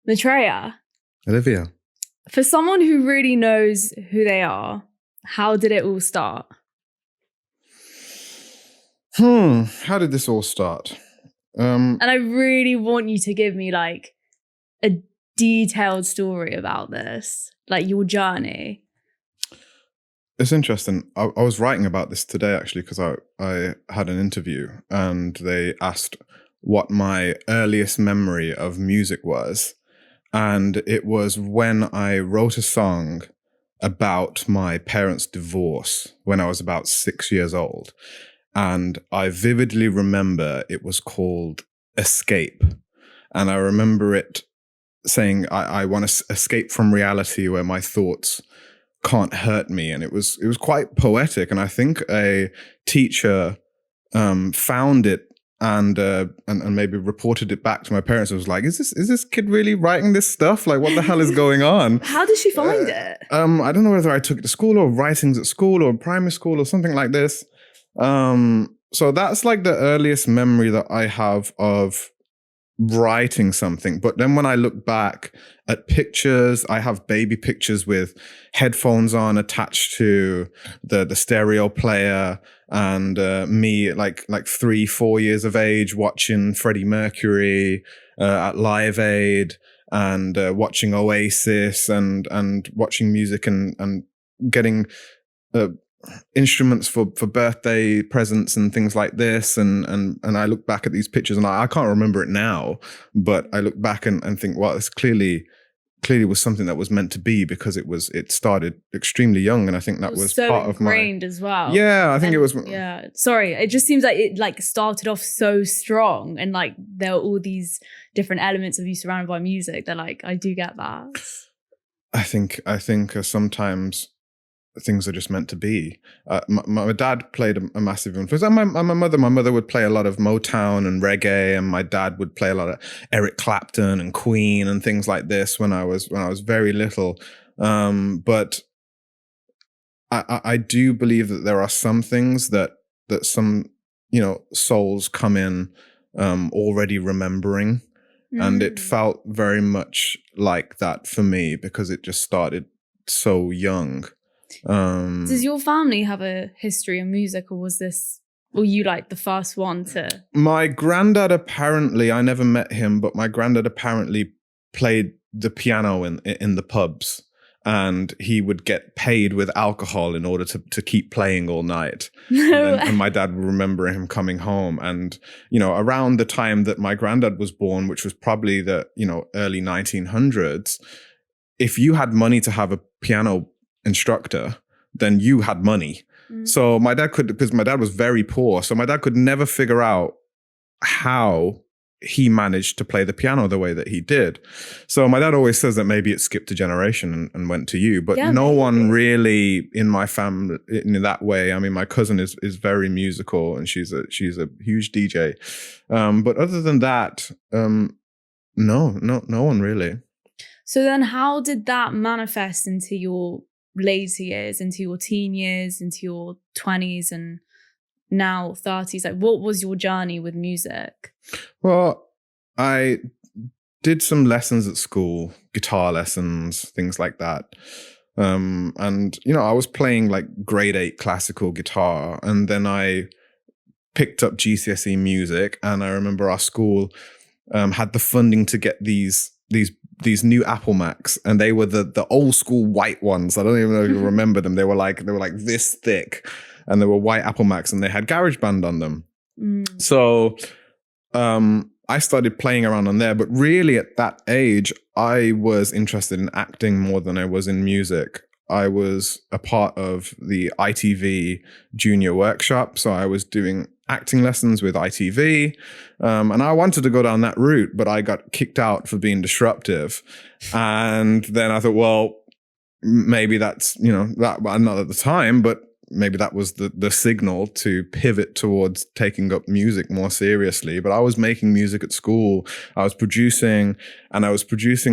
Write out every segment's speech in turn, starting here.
Matreya, Olivia. for someone who really knows who they are, how did it all start? How did this all start? And I really want you to give me like a detailed story about this, like your journey. It's interesting. I was writing about this today, actually, because I had an interview and they asked what my earliest memory of music was. And it was when I wrote a song about my parents' divorce when I was about 6 years old. And I vividly remember it was called Escape. And I remember it saying, I want to escape from reality where my thoughts can't hurt me. And it was quite poetic. And I think a teacher found it and maybe reported it back to my parents. I was like, is this kid really writing this stuff? Like, what the hell is going on? How did she find it? I don't know whether I took it to school or writings at school or primary school or something like this. So that's like the earliest memory that I have of writing something. But then when I look back at pictures, I have baby pictures with headphones on attached to the stereo player, and me like 3-4 years of age watching Freddie Mercury at Live Aid, and watching Oasis, and watching music and getting instruments for birthday presents and things like this, and I look back at these pictures and I can't remember it now, but I look back and think, well, this clearly was something that was meant to be, because it started extremely young, and I think that was so part of my ingrained as well. Yeah, I think it was. Yeah, sorry, it just seems like it like started off so strong, and like there were all these different elements of you surrounded by music. That like I do get that. I think sometimes things are just meant to be. My dad played a massive influence. And my mother would play a lot of Motown and reggae, and my dad would play a lot of Eric Clapton and Queen and things like this when I was very little. But I do believe that there are some things that some souls come in already remembering, and it felt very much like that for me because it just started so young. Does your family have a history in music, or were you like the first one to? My granddad apparently, I never met him, but my granddad apparently played the piano in the pubs, and he would get paid with alcohol in order to keep playing all night. And my dad would remember him coming home, and around the time that my granddad was born, which was probably the early 1900s, if you had money to have a piano instructor, then you had money. So my dad because my dad was very poor, so my dad could never figure out how he managed to play the piano the way that he did. So my dad always says that maybe it skipped a generation and went to you, but no one really in my family in that way. I mean, my cousin is very musical, and she's a huge DJ. But other than that, no one really. So then how did that manifest into your later years, into your teen years, into your 20s and now 30s? Like, what was your journey with music? Well, I did some lessons at school, guitar lessons, things like that. And, I was playing like grade 8 classical guitar, and then I picked up GCSE music, and I remember our school had the funding to get these new Apple Macs, and they were the old school white ones. I don't even know if you remember them. They were like this thick, and they were white Apple Macs, and they had GarageBand on them. So I started playing around on there, but really at that age, I was interested in acting more than I was in music. I was a part of the ITV junior workshop, so I was doing acting lessons with ITV, and I wanted to go down that route, but I got kicked out for being disruptive. And then I thought, well, maybe that's that, well, not at the time, but maybe that was the signal to pivot towards taking up music more seriously. But I was making music at school. I was producing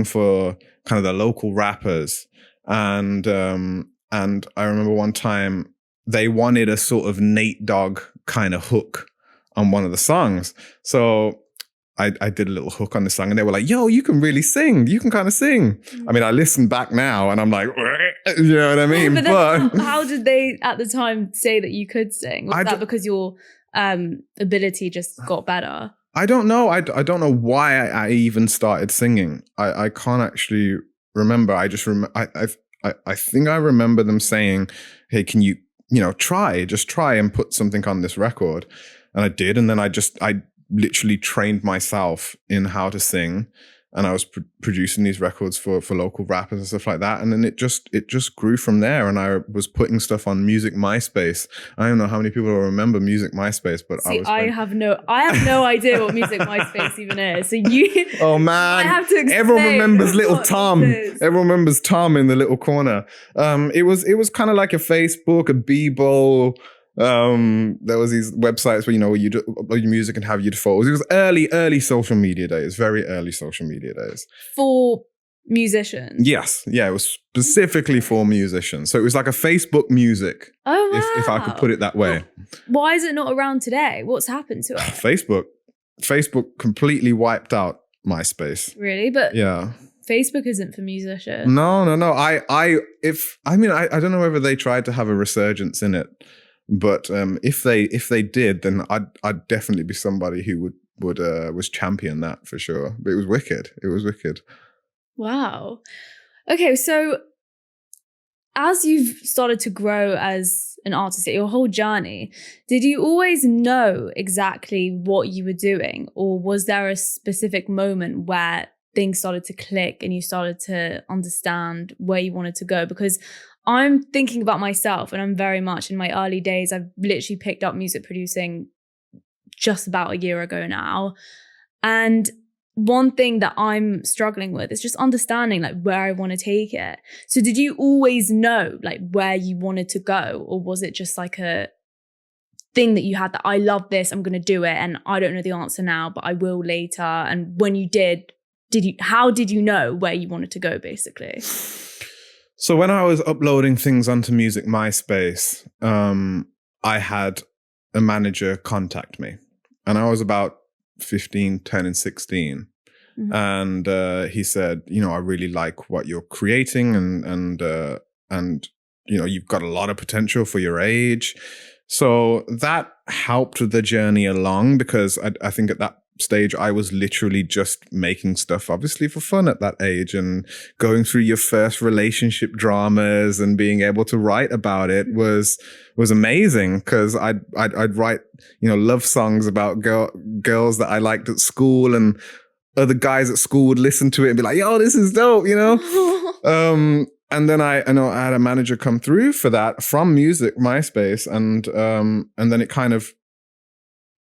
for kind of the local rappers. And I remember one time they wanted a sort of Nate Dogg kind of hook on one of the songs. So I did a little hook on the song and they were like, yo, you can really sing. You can kind of sing. I mean, I listen back now and I'm like, you know what I mean? But then how did they at the time say that you could sing? Was that because your ability just got better? I don't know. I don't know why I even started singing. I can't actually remember. I just remember. I think I remember them saying, hey, can you just try and put something on this record. And I did. And then I literally trained myself in how to sing, and I was producing these records for local rappers and stuff like that. And then it just grew from there. And I was putting stuff on Music MySpace. I don't know how many people remember Music MySpace, but I have no idea what Music MySpace even is. So oh man, I have to explain. Everyone remembers little Tom. Everyone remembers Tom in the little corner. It was kind of like a Facebook, a Bebo. There was these websites where where you do your music and have your photos. It was early social media days, very early social media days for musicians. Yes, yeah, it was specifically for musicians. So it was like a Facebook music. Oh wow! If I could put it that way. Why is it not around today? What's happened to it? Facebook completely wiped out MySpace. Really, but yeah. Facebook isn't for musicians. No. I don't know whether they tried to have a resurgence in it. But if they did, then I'd definitely be somebody who was champion that for sure. But it was wicked. It was wicked. Wow. Okay, so as you've started to grow as an artist, your whole journey, did you always know exactly what you were doing, or was there a specific moment where things started to click and you started to understand where you wanted to go? Because I'm thinking about myself, and I'm very much in my early days. I've literally picked up music producing just about a year ago now. And one thing that I'm struggling with is just understanding like where I want to take it. So did you always know like where you wanted to go? Or was it just like a thing that you had that I love this, I'm going to do it, and I don't know the answer now, but I will later? And when you did how did you know where you wanted to go basically? So when I was uploading things onto Music MySpace, I had a manager contact me, and I was about 15, 10 and 16. Mm-hmm. And he said, I really like what you're creating and you've got a lot of potential for your age. So that helped the journey along, because I think at that stage I was literally just making stuff obviously for fun at that age, and going through your first relationship dramas and being able to write about it was amazing, because I'd write love songs about girls that I liked at school, and other guys at school would listen to it and be like, yo, this is dope, and then I had a manager come through for that from Music MySpace, and then it kind of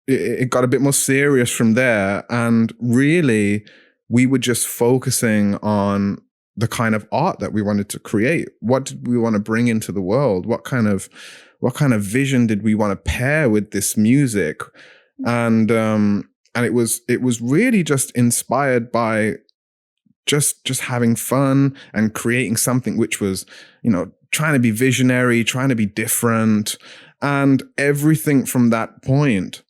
it got a bit more serious from there. And really, we were just focusing on the kind of art that we wanted to create. What did we want to bring into the world? What kind of vision did we want to pair with this music? And it was really just inspired by just having fun and creating something which was, trying to be visionary, trying to be different. And everything from that point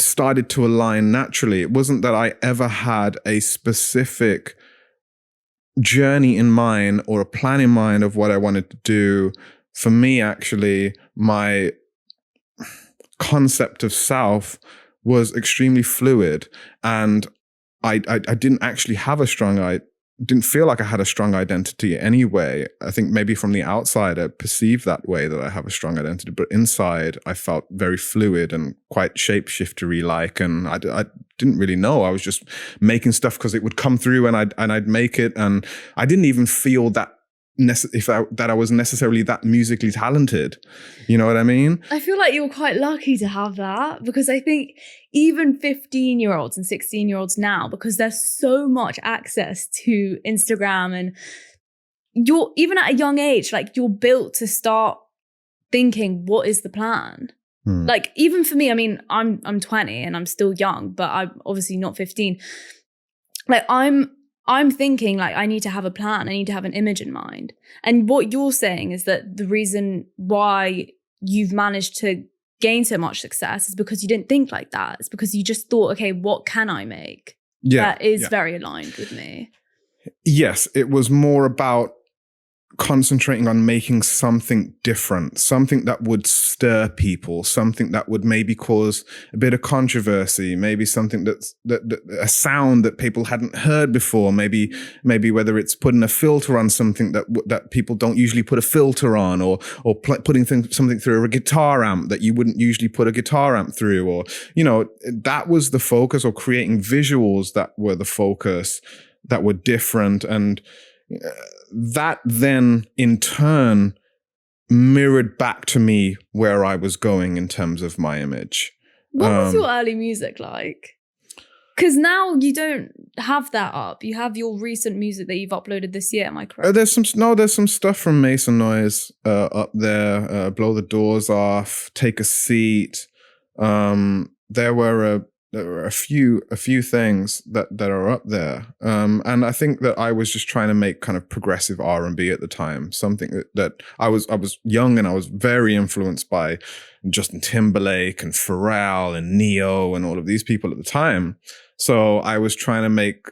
started to align naturally. It wasn't that I ever had a specific journey in mind or a plan in mind of what I wanted to do. For me, actually, my concept of self was extremely fluid, and I didn't actually have didn't feel like I had a strong identity anyway. I think maybe from the outside I perceived that way, that I have a strong identity, but inside I felt very fluid and quite shapeshiftery like, and I didn't really know. I was just making stuff because it would come through, and I'd make it, and I didn't even feel that that I was necessarily that musically talented. You know what I mean? I feel like you were quite lucky to have that, because I think even 15-year-olds and 16-year-olds now, because there's so much access to Instagram, and you're even at a young age, like you're built to start thinking, what is the plan? Like even for me, I mean, I'm 20 and I'm still young, but I'm obviously not 15. Like I'm thinking like I need to have a plan. I need to have an image in mind. And what you're saying is that the reason why you've managed to gained so much success is because you didn't think like that. It's because you just thought, okay, what can I make? That is very aligned with me. Yes, it was more about concentrating on making something different, something that would stir people, something that would maybe cause a bit of controversy, maybe something that a sound that people hadn't heard before, maybe whether it's putting a filter on something that people don't usually put a filter on, or putting something through a guitar amp that you wouldn't usually put a guitar amp through, or that was the focus, or creating visuals that were the focus, that were different. And that then in turn mirrored back to me where I was going in terms of my image. What was your early music like? Because now you don't have that up. You have your recent music that you've uploaded this year, am I correct? There's some stuff from Mason Noise up there. Blow the Doors Off, Take a Seat. There were a few things that are up there, and I think that I was just trying to make kind of progressive R&B at the time. Something that I was young, and I was very influenced by Justin Timberlake and Pharrell and Neo and all of these people at the time. So I was trying to make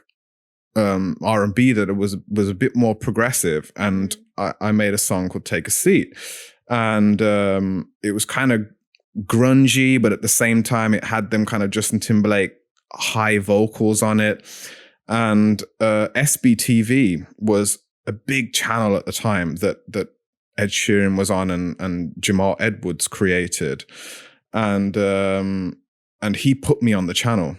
R&B that it was a bit more progressive, and I made a song called Take a Seat, and it was kind of grungy, but at the same time it had them kind of Justin Timberlake high vocals on it. And SBTV was a big channel at the time that Ed Sheeran was on, and Jamal Edwards created, and he put me on the channel,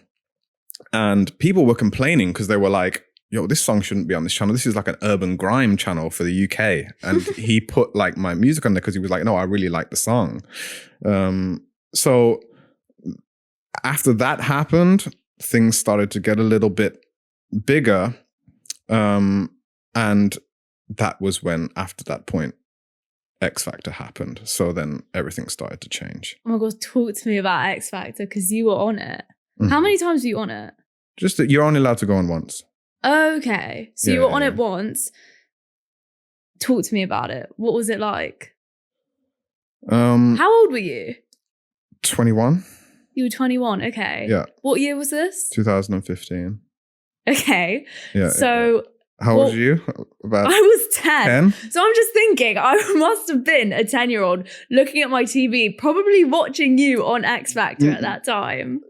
and people were complaining because they were like, yo, this song shouldn't be on this channel. This is like an urban grime channel for the UK. And he put like my music on there because he was like, no, I really like the song. So after that happened, things started to get a little bit bigger. And that was when, after that point, X Factor happened. So then everything started to change. Oh my God, talk to me about X Factor, because you were on it. Mm-hmm. How many times were you on it? Just that you're only allowed to go on once. Okay. So you were on it once. Talk to me about it. What was it like? How old were you? 21. You were 21. Okay. Yeah. What year was this? 2015. Okay. Yeah. So how old were you? I was 10. So I'm just thinking, I must have been a 10-year-old looking at my TV, probably watching you on X Factor at that time.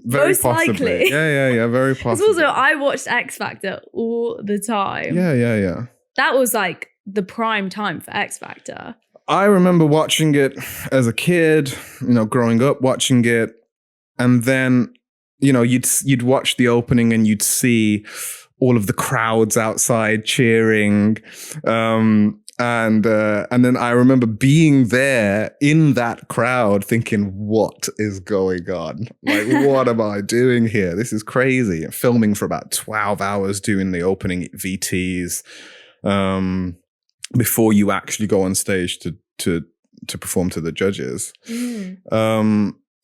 Very Most possibly. likely. Yeah. Very possibly. It's also, I watched X Factor all the time. Yeah. That was like the prime time for X Factor. I remember watching it as a kid, growing up watching it. And then, you'd watch the opening and you'd see all of the crowds outside cheering. And then I remember being there in that crowd thinking, what is going on? Like, what am I doing here? This is crazy. Filming for about 12 hours, doing the opening VTs, before you actually go on stage to perform to the judges.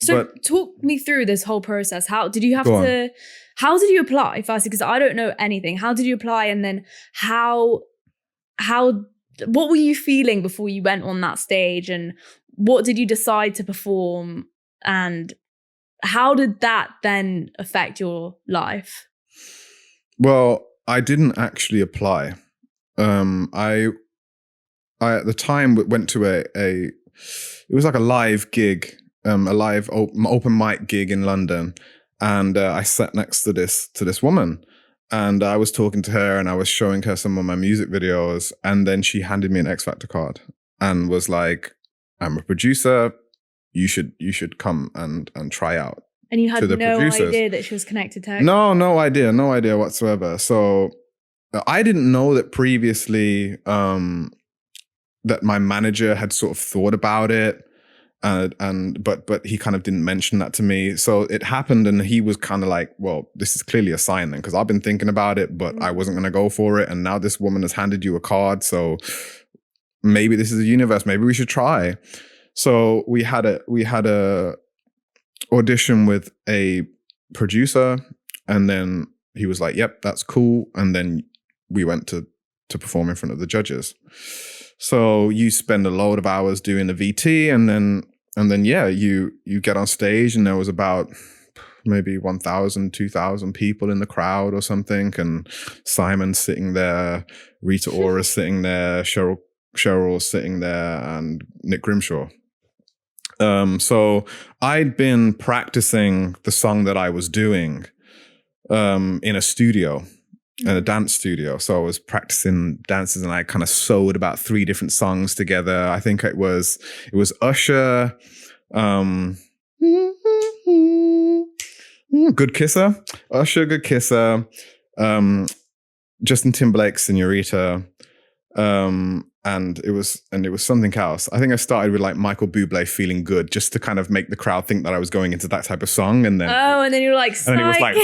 So talk me through this whole process. How did you apply firstly? Because I don't know anything. How did you apply? And then what were you feeling before you went on that stage? And what did you decide to perform? And how did that then affect your life? Well, I didn't actually apply. I at the time went to it was like a live gig, a live open mic gig in London, and I sat next to this woman, and I was talking to her and I was showing her some of my music videos, and then she handed me an X Factor card and was like, "I'm a producer. You should come and try out." And you had no producers. idea that she was connected to her? No idea whatsoever. So I didn't know that previously. That my manager had sort of thought about it, but he kind of didn't mention that to me. So it happened, and he was kind of like, "Well, this is clearly a sign then, because I've been thinking about it, but I wasn't going to go for it, and now this woman has handed you a card, so maybe this is a universe. Maybe we should try." So we had a audition with a producer, and then he was like, "Yep, that's cool," and then we went to perform in front of the judges. So you spend a load of hours doing the VT, and then then you get on stage, and there was about maybe 1,000, 2,000 people in the crowd or something, and Simon's sitting there, Rita Ora's sitting there, Cheryl's sitting there, and Nick Grimshaw. So I'd been practicing the song that I was doing in a studio, in a dance studio. So I was practicing dances, and I kind of sewed about 3 different songs together. I think it was Usher, Good Kisser, Usher, Good Kisser, Justin Timberlake, Senorita, and it was something else. I think I started with like Michael Bublé, Feeling Good, just to kind of make the crowd think that I was going into that type of song, and then you were like, psych. And then it was like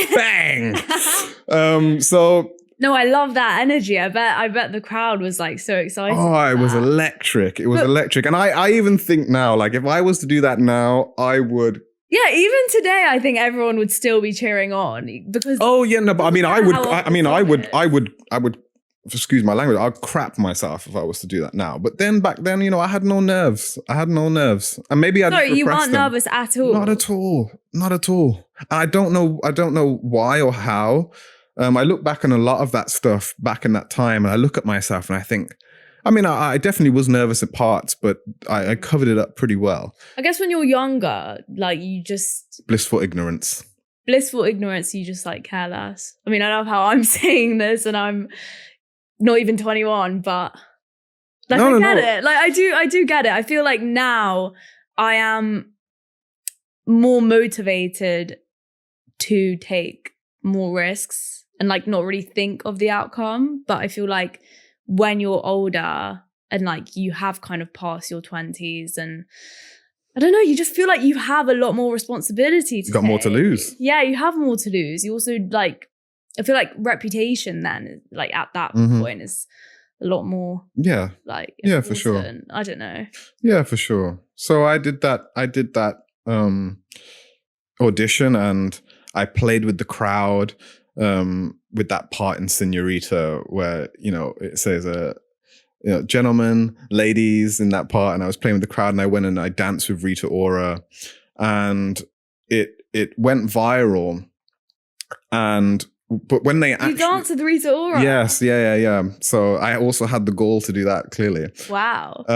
bang. So no, I love that energy. I bet the crowd was like so excited. Oh, it was electric. It was electric, and I even think now, like if I was to do that now, I would. Yeah, even today, I think everyone would still be cheering on because. Oh yeah, no, but I mean, I would. Excuse my language. I'd crap myself if I was to do that now. But then back then, I had no nerves. And maybe I. Sorry, you weren't nervous at all. Not at all. Not at all. And I don't know why or how. I look back on a lot of that stuff back in that time, and I look at myself and I think, I mean, I definitely was nervous at parts, but I covered it up pretty well. I guess when you're younger, like you just... Blissful ignorance, you just like care less. I mean, I love how I'm saying this and I'm not even 21, but like I get it. Like I do get it. I feel like now I am more motivated to take more risks and like not really think of the outcome. But I feel like when you're older and like you have kind of passed your 20s and I don't know, you just feel like you have a lot more responsibility to You got more to lose. Yeah, you have more to lose. You also like, I feel like reputation then, like at that point is a lot more. Yeah. Like, yeah, for sure. I don't know. Yeah, for sure. So I did that audition, and I played with the crowd with that part in Senorita where, it says, gentlemen, ladies in that part. And I was playing with the crowd, and I went and I danced with Rita Ora, and it went viral. But when they actually... You danced with Rita Ora? Yes, yeah. So I also had the goal to do that, clearly. Wow.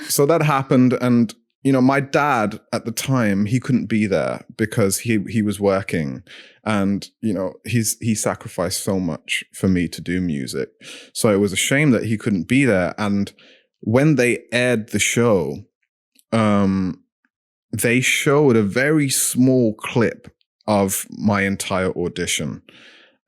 So that happened, and my dad at the time, he couldn't be there because he was working, and he sacrificed so much for me to do music. So it was a shame that he couldn't be there. And when they aired the show, they showed a very small clip of my entire audition.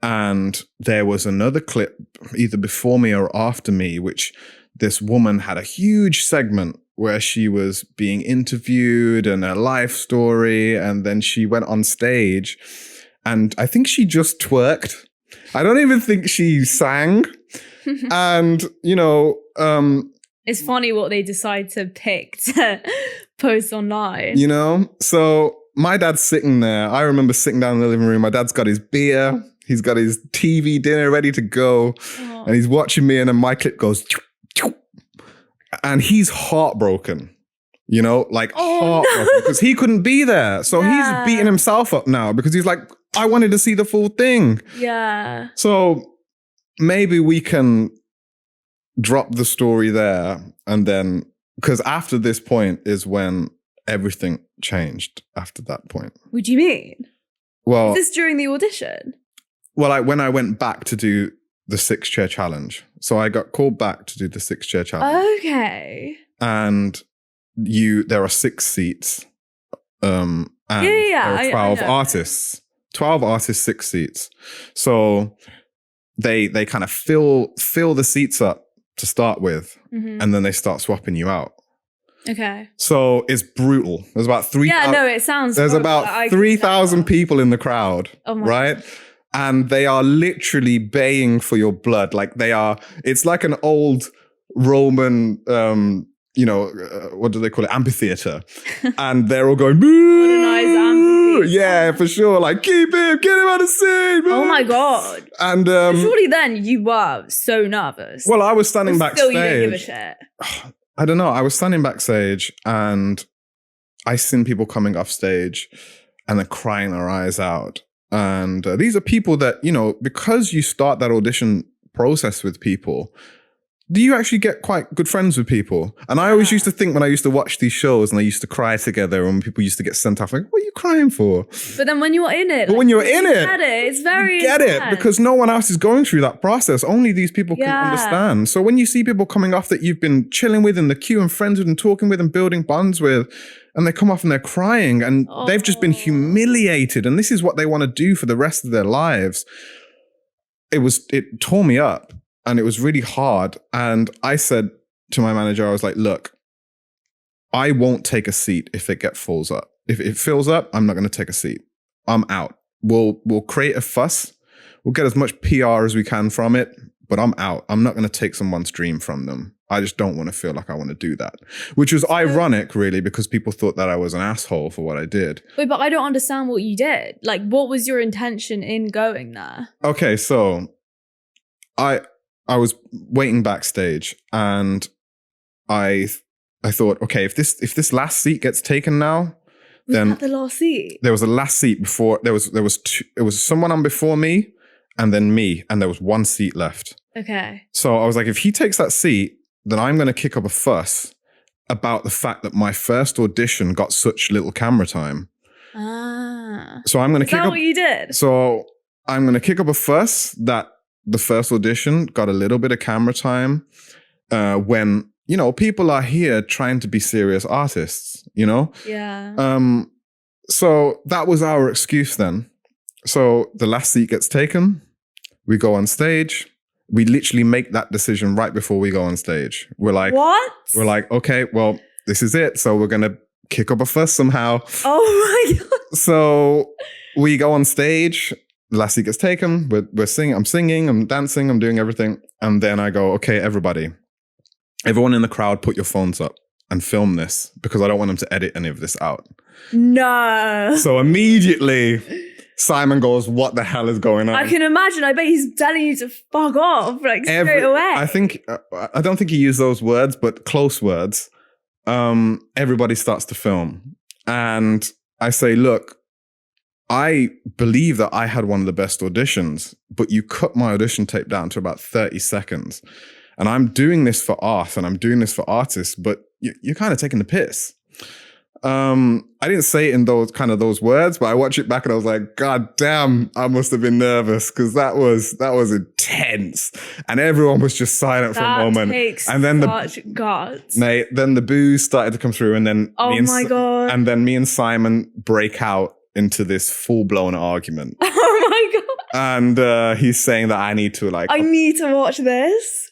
And there was another clip either before me or after me, which this woman had a huge segment where she was being interviewed and her life story. And then she went on stage, and I think she just twerked. I don't even think she sang. And, it's funny what they decide to pick to post online. So my dad's sitting there. I remember sitting down in the living room. My dad's got his beer. He's got his TV dinner ready to go. Oh. And he's watching me, and then my clip goes... And he's heartbroken, heartbroken because he couldn't be there. So he's beating himself up now because he's like, I wanted to see the full thing. Yeah. So maybe we can drop the story there. And then, because after this point is when everything changed after that point. What do you mean? Well, is this during the audition? Well, when I went back to do the 6-chair challenge. So I got called back to do the 6-chair challenge. Okay. And there are 6 seats. And there are 12 artists. 12 artists, 6 seats. So they kind of fill the seats up to start with, and then they start swapping you out. Okay. So it's brutal. There's about 3,000. Yeah, no, it sounds. There's about 3,000 people in the crowd, right? And they are literally baying for your blood. Like it's like an old Roman, what do they call it? Amphitheater. And they're all going, boo! Yeah, for sure. Like, keep him, get him out of scene. Oh my God. And surely then you were so nervous. Well, I was standing backstage. Still, you didn't give a shit. I don't know. I was standing backstage, and I seen people coming off stage and then crying their eyes out. And these are people that, you know, because you start that audition process with people, do you actually get quite good friends with people? And I always used to think when I used to watch these shows and they used to cry together and people used to get sent off, like, what are you crying for? But then when you're in it, but when you're in it, it's very get intense. it, because no one else is going through that process. Only these people can understand. So when you see people coming off that you've been chilling with in the queue and friends with and talking with and building bonds with, and they come off and they're crying and they've just been humiliated and this is what they want to do for the rest of their lives. It tore me up. And it was really hard. And I said to my manager, I was like, look, I won't take a seat if it fills up. If it fills up, I'm not going to take a seat. I'm out. We'll create a fuss. We'll get as much PR as we can from it, but I'm out. I'm not going to take someone's dream from them. I just don't want to feel like I want to do that. Which was ironic, really, because people thought that I was an asshole for what I did. Wait, but I don't understand what you did. Like, what was your intention in going there? Okay, so I was waiting backstage and I thought, okay, if this last seat gets taken now, then was that the last seat? There was a last seat before. There was two, it was someone on before me and then me, and there was one seat left. Okay. So I was like, if he takes that seat, then I'm going to kick up a fuss about the fact that my first audition got such little camera time. So I'm going to kick up. Is that what you did? So I'm going to kick up a fuss that the first audition got a little bit of camera time when, you know, people are here trying to be serious artists, you know? Yeah. So that was our excuse then. So the last seat gets taken. We go on stage. We literally make that decision right before we go on stage. We're like, what? We're like, okay, well, this is it. So we're going to kick up a fuss somehow. Oh my God. So we go on stage. The last seat gets taken. We're singing, I'm dancing, I'm doing everything. And then I go, okay, everyone in the crowd, put your phones up and film this because I don't want them to edit any of this out. No. So immediately Simon goes, what the hell is going on? I can imagine. I bet he's telling you to fuck off like straight away. I don't think he used those words, but close words. Everybody starts to film. And I say, look, I believe that I had one of the best auditions, but you cut my audition tape down to about 30 seconds. And I'm doing this for art and I'm doing this for artists, but you're kind of taking the piss. I didn't say it in those words, but I watched it back and I was like, God damn, I must have been nervous because that was intense. And everyone was just silent for a moment. And then such guts. Mate, then the boos started to come through and then God. And then me and Simon break out into this full-blown argument. Oh my God. And he's saying that I need to I need to watch this.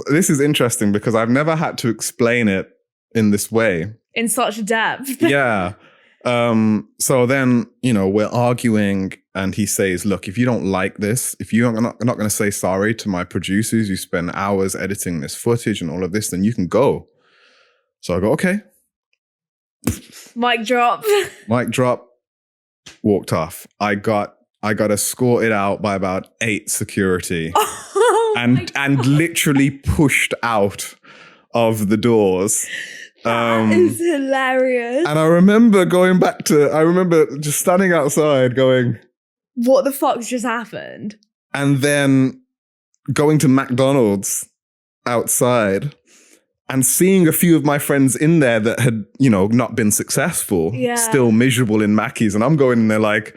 This is interesting because I've never had to explain it in this way. In such depth. Yeah. So then, you know, we're arguing and he says, look, if you don't like this, if you're not going to say sorry to my producers, you spend hours editing this footage and all of this, then you can go. So I go, okay. Mic drop. Mic drop. Walked off. I got escorted out by about 8 security and literally pushed out of the doors. That is hilarious. And I remember just standing outside going, what the fuck's just happened? And then going to McDonald's outside and seeing a few of my friends in there that had, you know, not been successful, still miserable in Mackey's. And I'm going in there like,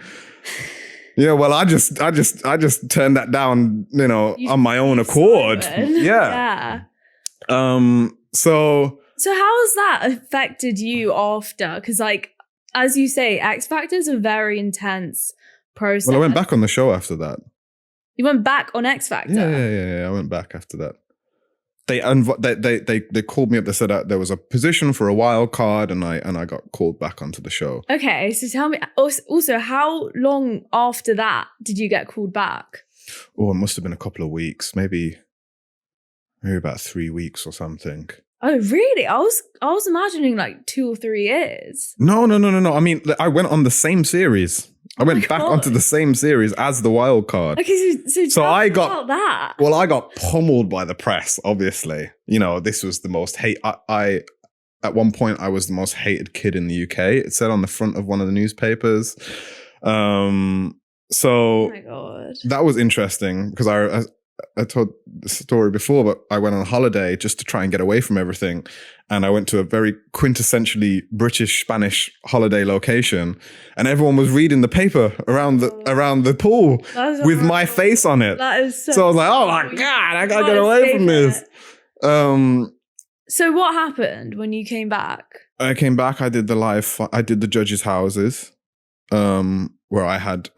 yeah, well, I just turned that down, you know, on my own accord. Yeah. So how has that affected you after? Because, like, as you say, X Factor's a very intense process. Well, I went back on the show after that. You went back on X Factor? Yeah. I went back after that. They called me up. They said there was a position for a wild card, and I got called back onto the show. Okay, so tell me also how long after that did you get called back? Oh, it must have been a couple of weeks, maybe about 3 weeks or something. Oh, really? I was imagining like 2 or 3 years. No. I mean, I went on the same series. I went back onto the same series as the wild card. Okay, so I got about that. Well, I got pummeled by the press. Obviously, you know, this was the most hate. at one point I was the most hated kid in the UK. It said on the front of one of the newspapers. Oh So my God. that was interesting because I told the story before, but I went on holiday just to try and get away from everything. And I went to a very quintessentially British Spanish holiday location, and everyone was reading the paper around the pool with my face on it. That is so I was like, oh my God, I gotta get away from this. So what happened when you came back? I came back, I did the judges' houses, where I had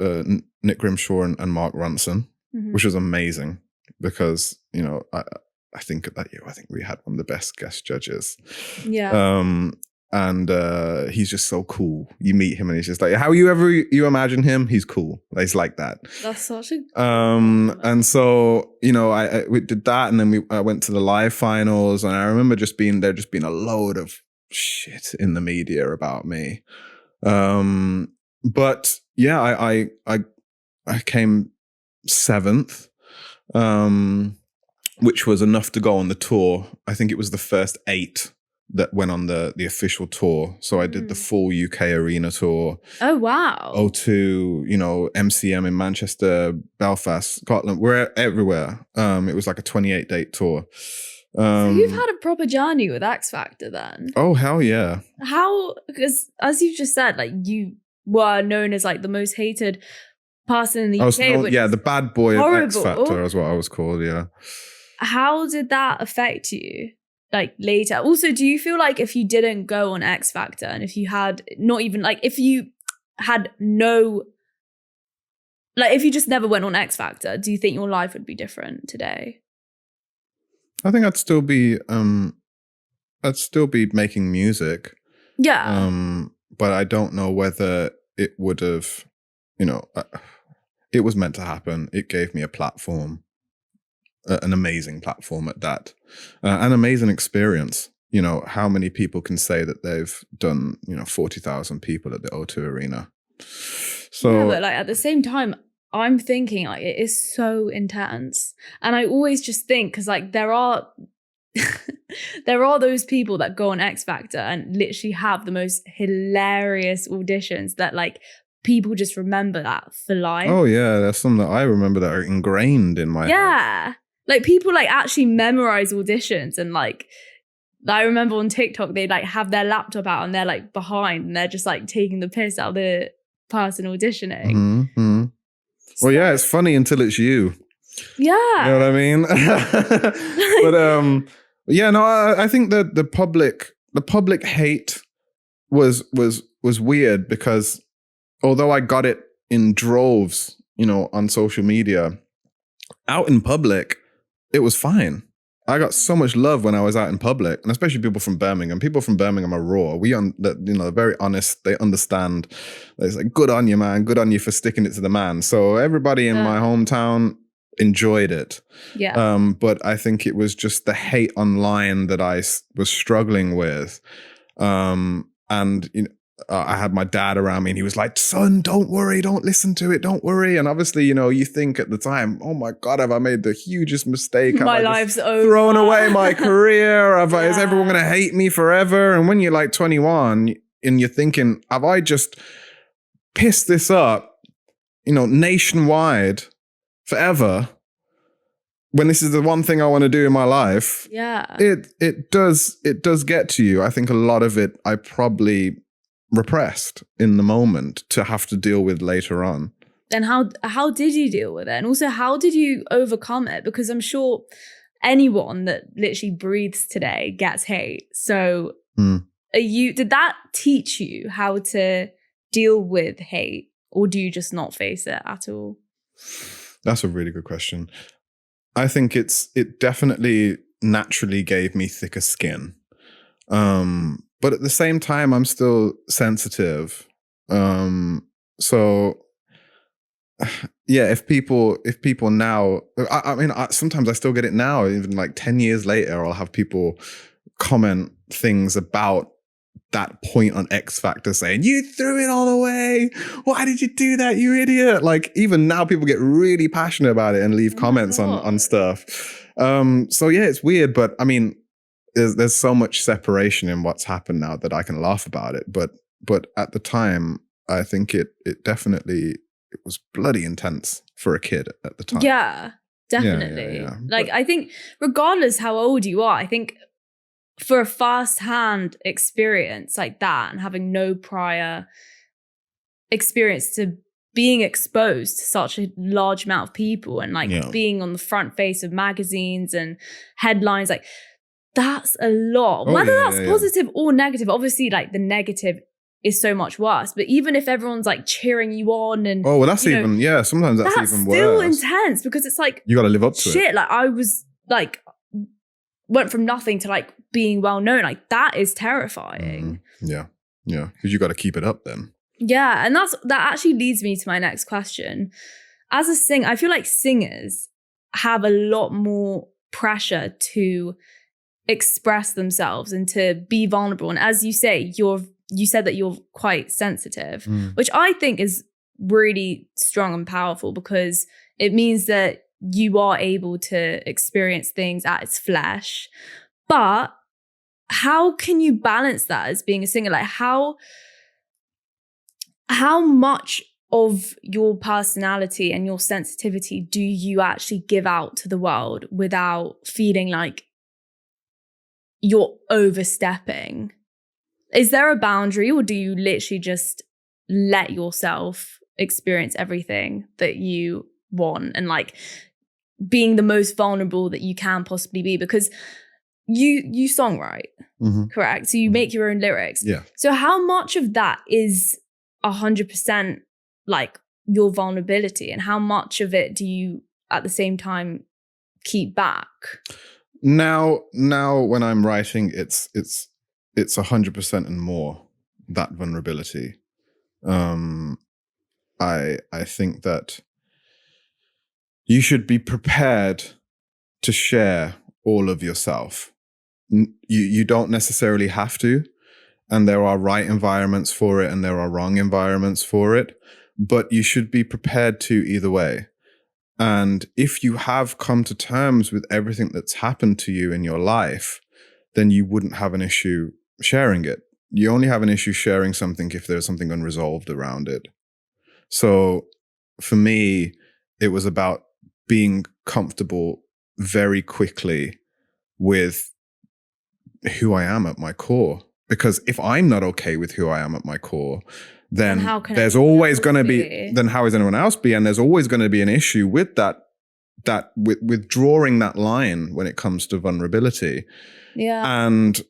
Nick Grimshaw and Mark Ronson, which was amazing because, you know, I think that year, I think we had one of the best guest judges. Yeah. And he's just so cool. You meet him and he's just like, how you imagine him, he's cool. He's like that. That's such a and so, you know, we did that, and then I went to the live finals, and I remember just being a load of shit in the media about me. But yeah, I came 7th, which was enough to go on the tour. I think it was the first 8 that went on the official tour. So I did the full UK arena tour. Oh, wow. O2, you know, MCM in Manchester, Belfast, Scotland. We're everywhere. It was like a 28-date tour. So you've had a proper journey with X Factor then? Oh, hell yeah. How, because as you just said, like you were known as like the most hated person in the UK. The bad boy of X Factor is what I was called, yeah. How did that affect you? Like later. Also, do you feel like if you didn't go on X Factor, and if you had not even like, if you had no, like if you just never went on X Factor, do you think your life would be different today? I think I'd still be making music. Yeah. But I don't know whether it would have, you know, it was meant to happen. It gave me a platform. An amazing platform at that, an amazing experience. You know, how many people can say that they've done, you know, 40,000 people at the O2 Arena? So, yeah, but like at the same time, I'm thinking like it is so intense, and I always just think because like there are those people that go on X Factor and literally have the most hilarious auditions that like people just remember that for life. Oh yeah, there's some that I remember that are ingrained in my head. Like people like actually memorize auditions, and like I remember on TikTok they like have their laptop out and they're like behind and they're just like taking the piss out of the person auditioning. Mm-hmm. So, well, yeah, it's funny until it's you. Yeah, you know what I mean. But yeah, no, I think that the public hate was weird because although I got it in droves, you know, on social media, out in public, it was fine. I got so much love when I was out in public, and especially people from Birmingham. People from Birmingham are raw. They're very honest. They understand. It's like, good on you, man. Good on you for sticking it to the man. So everybody in my hometown enjoyed it. Yeah. But I think it was just the hate online that I was struggling with. And you know, I had my dad around me and he was like, son, don't worry, don't listen to it, don't worry. And obviously, you know, you think at the time, oh my God, have I made the hugest mistake? My life's over. Thrown away my career? Is everyone going to hate me forever? And when you're like 21 and you're thinking, have I just pissed this up, you know, nationwide forever? When this is the one thing I want to do in my life. Yeah. It does get to you. I think a lot of it I probably repressed in the moment to have to deal with later on. And how did you deal with it? And also, how did you overcome it? Because I'm sure anyone that literally breathes today gets hate. So did that teach you how to deal with hate, or do you just not face it at all? That's a really good question. I think it definitely naturally gave me thicker skin. But at the same time, I'm still sensitive. So yeah, if people now, I mean, sometimes I still get it now, even like 10 years later, I'll have people comment things about that point on X Factor saying, you threw it all away. Why did you do that, you idiot? Like even now people get really passionate about it and leave comments on stuff. So yeah, it's weird, but I mean, there's so much separation in what's happened now that I can laugh about it. But at the time, I think it definitely, it was bloody intense for a kid at the time. Yeah, definitely. Yeah. Like, I think regardless how old you are, I think for a first-hand experience like that and having no prior experience to being exposed to such a large amount of people and like being on the front face of magazines and headlines, like that's a lot. Whether that's positive or negative, obviously like the negative is so much worse. But even if everyone's like cheering you on and that's even sometimes that's even worse. Still intense because it's like you got to live up to it. Shit, like I was like went from nothing to like being well known. Like that is terrifying. Yeah, because you got to keep it up then. Yeah, and that actually leads me to my next question. As a singer, I feel like singers have a lot more pressure to express themselves and to be vulnerable. And as you say, you said that you're quite sensitive, which I think is really strong and powerful because it means that you are able to experience things at its flesh. But how can you balance that as being a singer? Like how much of your personality and your sensitivity do you actually give out to the world without feeling like you're overstepping? Is there a boundary, or do you literally just let yourself experience everything that you want and like being the most vulnerable that you can possibly be? Because you songwrite, correct? So you make your own lyrics. Yeah. So how much of that is 100% like your vulnerability, and how much of it do you at the same time keep back? Now when I'm writing, it's 100% and more that vulnerability. I think that you should be prepared to share all of yourself. You don't necessarily have to. And there are right environments for it and there are wrong environments for it, but you should be prepared to either way. And if you have come to terms with everything that's happened to you in your life, then you wouldn't have an issue sharing it. You only have an issue sharing something if there's something unresolved around it. So for me, it was about being comfortable very quickly with who I am at my core. Because if I'm not okay with who I am at my core, then there's always going to be, then how is anyone else be? And there's always going to be an issue with with drawing that line when it comes to vulnerability. Yeah. And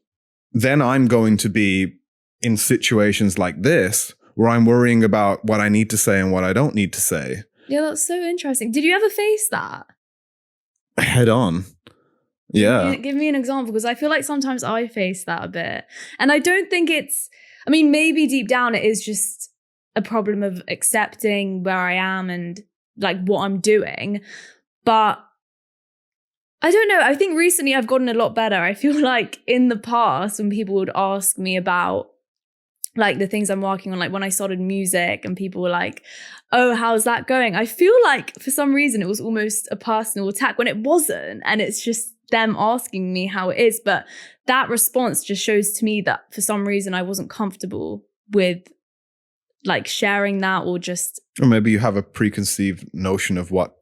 then I'm going to be in situations like this where I'm worrying about what I need to say and what I don't need to say. Yeah, that's so interesting. Did you ever face that? Head on. Yeah. Give me an example, because I feel like sometimes I face that a bit. And I don't think I mean, maybe deep down it is just a problem of accepting where I am and like what I'm doing. But I don't know. I think recently I've gotten a lot better. I feel like in the past when people would ask me about like the things I'm working on, like when I started music and people were like, oh, how's that going? I feel like for some reason it was almost a personal attack when it wasn't. And it's just them asking me how it is. But that response just shows to me that for some reason I wasn't comfortable with like sharing that, or maybe you have a preconceived notion of what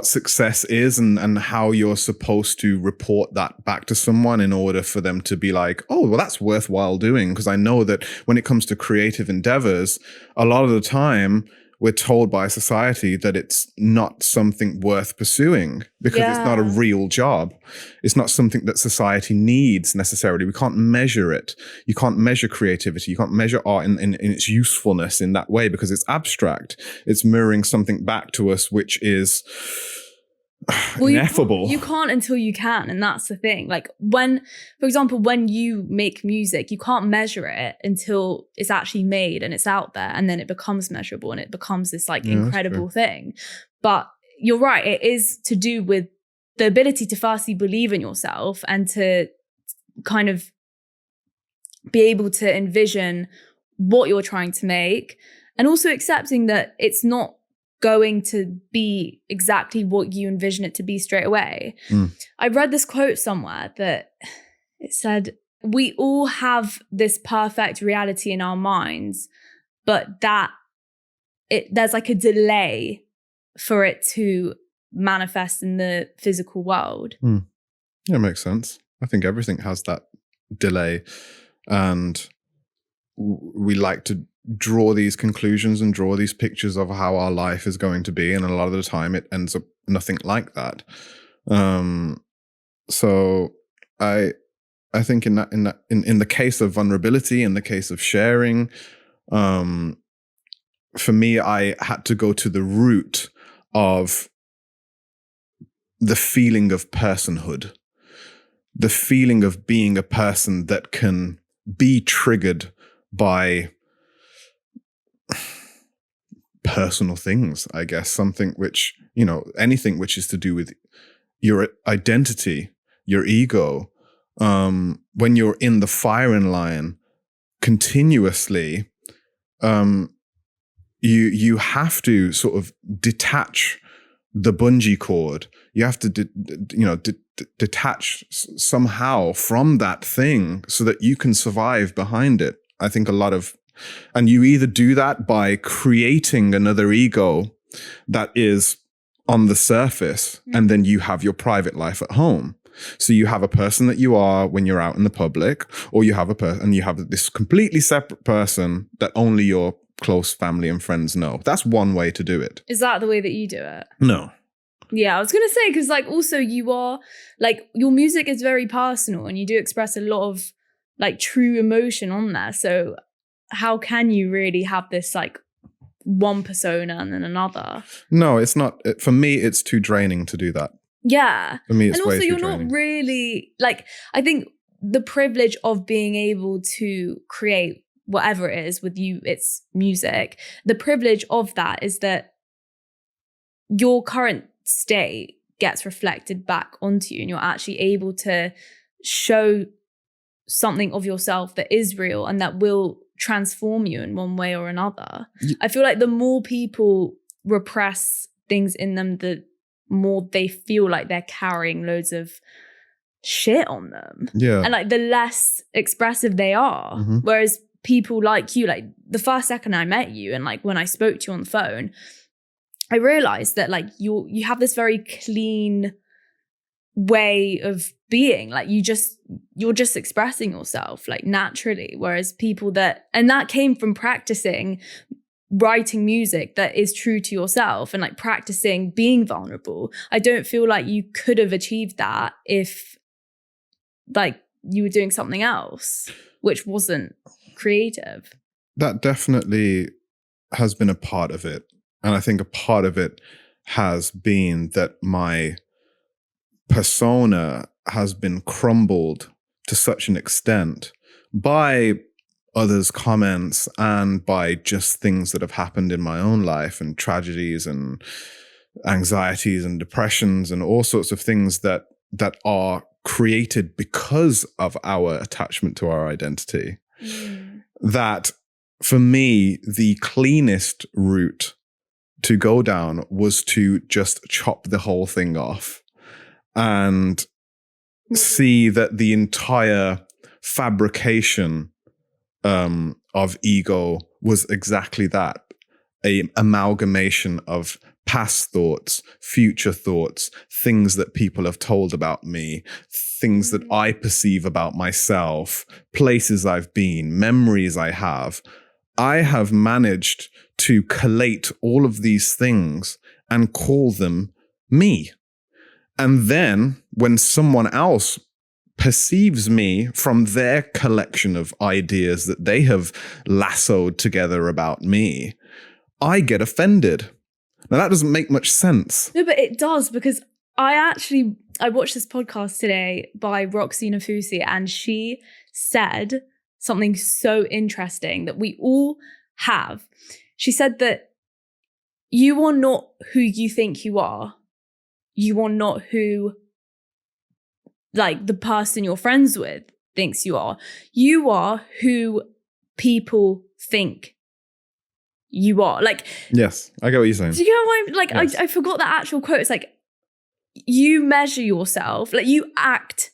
success is and how you're supposed to report that back to someone in order for them to be like, oh, well, that's worthwhile doing. Because I know that when it comes to creative endeavors, a lot of the time we're told by society that it's not something worth pursuing because it's not a real job. It's not something that society needs necessarily. We can't measure it. You can't measure creativity. You can't measure art in its usefulness in that way because it's abstract. It's mirroring something back to us, which is ineffable. You can't until you can. And that's the thing. Like for example, when you make music, you can't measure it until it's actually made and it's out there, and then it becomes measurable and it becomes this like incredible thing. But you're right. It is to do with the ability to firstly believe in yourself and to kind of be able to envision what you're trying to make, and also accepting that it's not going to be exactly what you envision it to be straight away. I read this quote somewhere that it said, we all have this perfect reality in our minds, but there's like a delay for it to manifest in the physical world. Yeah, it makes sense. I think everything has that delay, and we like to draw these conclusions and draw these pictures of how our life is going to be, and a lot of the time it ends up nothing like that. So I think in the case of vulnerability, in the case of sharing, for me, I had to go to the root of the feeling of personhood, the feeling of being a person that can be triggered by personal things, I guess, something which, anything which is to do with your identity, your ego. When you're in the firing line continuously, you have to sort of detach the bungee cord. You have to, detach somehow from that thing so that you can survive behind it. I think and you either do that by creating another ego that is on the surface, and then you have your private life at home. So you have a person that you are when you're out in the public, or you have you have this completely separate person that only your close family and friends know. That's one way to do it. Is that the way that you do it? No. Yeah, I was going to say, because like also you are like, your music is very personal and you do express a lot of like true emotion on there. So how can you really have this like one persona and then another? No, it's not. For me, it's too draining to do that. Yeah. For me, it's and way also too you're draining. Not really like, I think the privilege of being able to create whatever it is with you, it's music. The privilege of that is that your current state gets reflected back onto you, and you're actually able to show something of yourself that is real and that will transform you in one way or another. I feel like the more people repress things in them, the more they feel like they're carrying loads of shit on them. Yeah. And like the less expressive they are. Mm-hmm. Whereas people like you, like the first second I met you and like when I spoke to you on the phone, I realized that like you have this very clean way of being. Like you're just expressing yourself like naturally. Whereas people and that came from practicing writing music that is true to yourself and like practicing being vulnerable. I don't feel like you could have achieved that if like you were doing something else which wasn't creative. That definitely has been a part of it. And I think a part of it has been that my persona has been crumbled to such an extent by others' comments and by just things that have happened in my own life, and tragedies and anxieties and depressions and all sorts of things that are created because of our attachment to our identity. That for me, the cleanest route to go down was to just chop the whole thing off and see that the entire fabrication of ego was exactly that, an amalgamation of past thoughts, future thoughts, things that people have told about me, things that I perceive about myself, places I've been, memories I have. I have managed to collate all of these things and call them me. And then when someone else perceives me from their collection of ideas that they have lassoed together about me, I get offended. Now, that doesn't make much sense. No, but it does, because I watched this podcast today by Roxy Nafusi, and she said something so interesting that we all have. She said that you are not who you think you are. You are not who, like, the person you're friends with thinks you are. You are who people think you are. Like, yes, I get what you're saying. do you know what I'm like? Yes. I forgot the actual quote. It's like, you measure yourself, like you act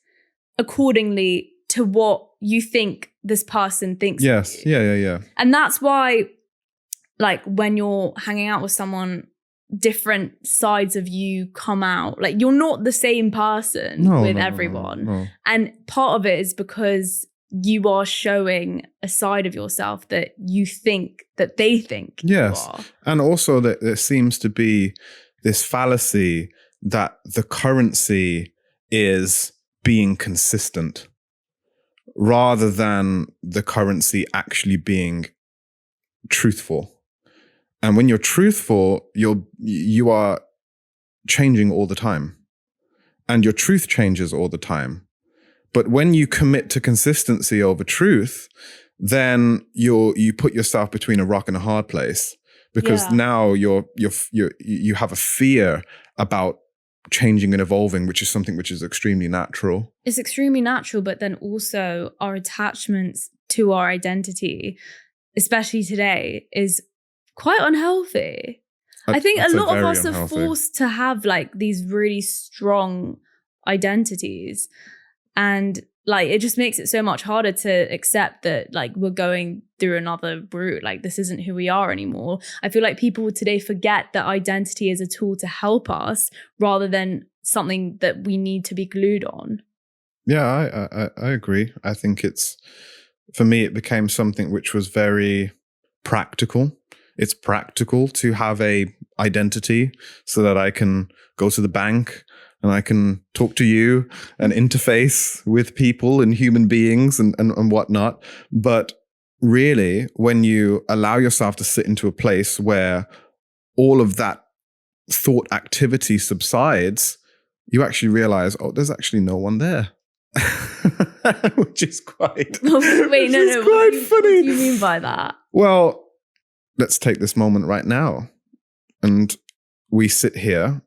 accordingly to what you think this person thinks. Yes. Of you. Yeah. And that's why, like, when you're hanging out with someone, different sides of you come out. Like, you're not the same person with everyone. No. And part of it is because you are showing a side of yourself that you think that they think Yes. you are. And also that there seems to be this fallacy that the currency is being consistent rather than the currency actually being truthful. And when you're truthful, you are changing all the time. And your truth changes all the time. But when you commit to consistency over truth, then you put yourself between a rock and a hard place, because now you have a fear about changing and evolving, which is something which is extremely natural. It's extremely natural, but then also our attachments to our identity, especially today, is quite unhealthy. I think a lot of us are forced to have like these really strong identities, and like it just makes it so much harder to accept that like we're going through another route. Like, this isn't who we are anymore. I feel like people today forget that identity is a tool to help us rather than something that we need to be glued on. Yeah, I agree. I think for me, it became something which was very practical. It's practical to have a identity so that I can go to the bank and I can talk to you and interface with people and human beings and whatnot. But really, when you allow yourself to sit into a place where all of that thought activity subsides, you actually realize, oh, there's actually no one there. Which is quite, Wait, no. Quite funny. What do you mean by that? Well, let's take this moment right now. And we sit here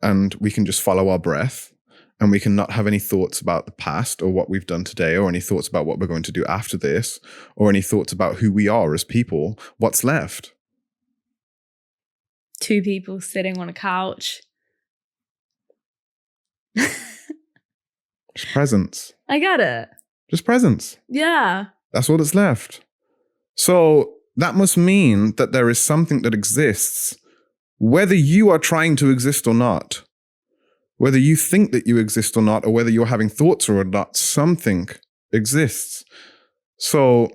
and we can just follow our breath, and we can not have any thoughts about the past or what we've done today, or any thoughts about what we're going to do after this, or any thoughts about who we are as people. What's left? Two people sitting on a couch. Just presence. I get it. Just presence. Yeah. That's all that's left. So that must mean that there is something that exists, whether you are trying to exist or not, whether you think that you exist or not, or whether you're having thoughts or not, something exists. So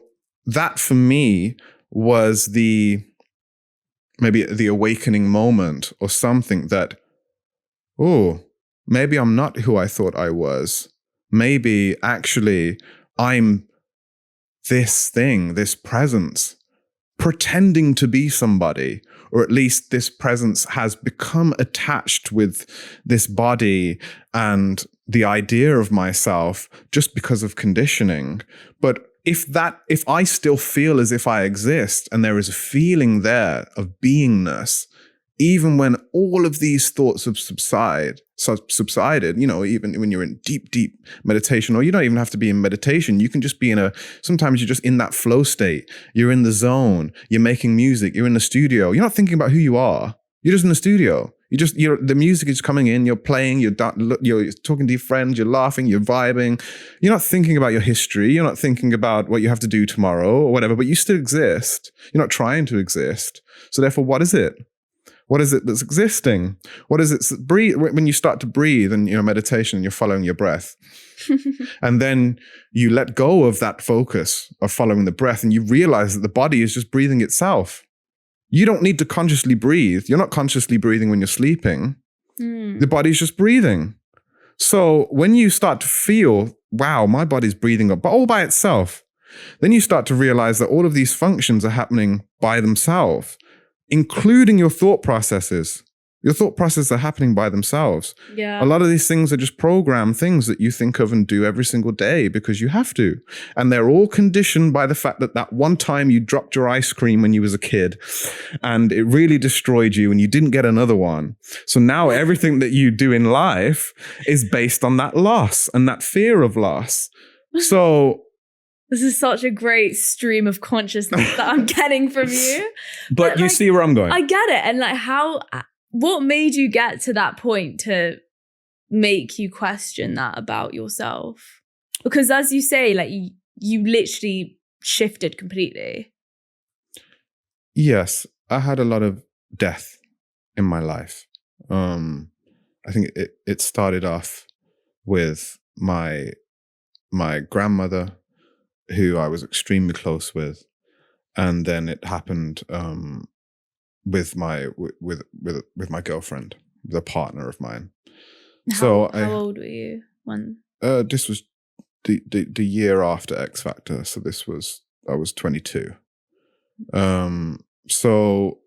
that for me was maybe the awakening moment, or something that, oh, maybe I'm not who I thought I was. Maybe actually I'm this thing, this presence, pretending to be somebody, or at least this presence has become attached with this body and the idea of myself just because of conditioning. But if I still feel as if I exist, and there is a feeling there of beingness, even when all of these thoughts have subsided, even when you're in deep, deep meditation, or you don't even have to be in meditation. You can just be sometimes you're just in that flow state. You're in the zone. You're making music. You're in the studio. You're not thinking about who you are. You're just in the studio. The music is coming in. You're playing. You're talking to your friends. You're laughing. You're vibing. You're not thinking about your history. You're not thinking about what you have to do tomorrow or whatever, but you still exist. You're not trying to exist. So therefore, what is it? What is it that's existing? What is it breathe when you start to breathe in meditation and you're following your breath? And then you let go of that focus of following the breath, and you realize that the body is just breathing itself. You don't need to consciously breathe. You're not consciously breathing when you're sleeping. The body's just breathing. So when you start to feel, wow, my body's breathing up, but all by itself, then you start to realize that all of these functions are happening by themselves, including your thought processes. Your thought processes are happening by themselves. Yeah. A lot of these things are just programmed things that you think of and do every single day because you have to. And they're all conditioned by the fact that one time you dropped your ice cream when you was a kid and it really destroyed you and you didn't get another one. So now everything that you do in life is based on that loss and that fear of loss. So This is such a great stream of consciousness that I'm getting from you. But you see where I'm going. I get it. And like what made you get to that point to make you question that about yourself? Because as you say, like you literally shifted completely. Yes, I had a lot of death in my life. I think it started off with my grandmother, who I was extremely close with, and then it happened with my girlfriend, the partner of mine. How old were you when? This was the year after X Factor, so I was 22. So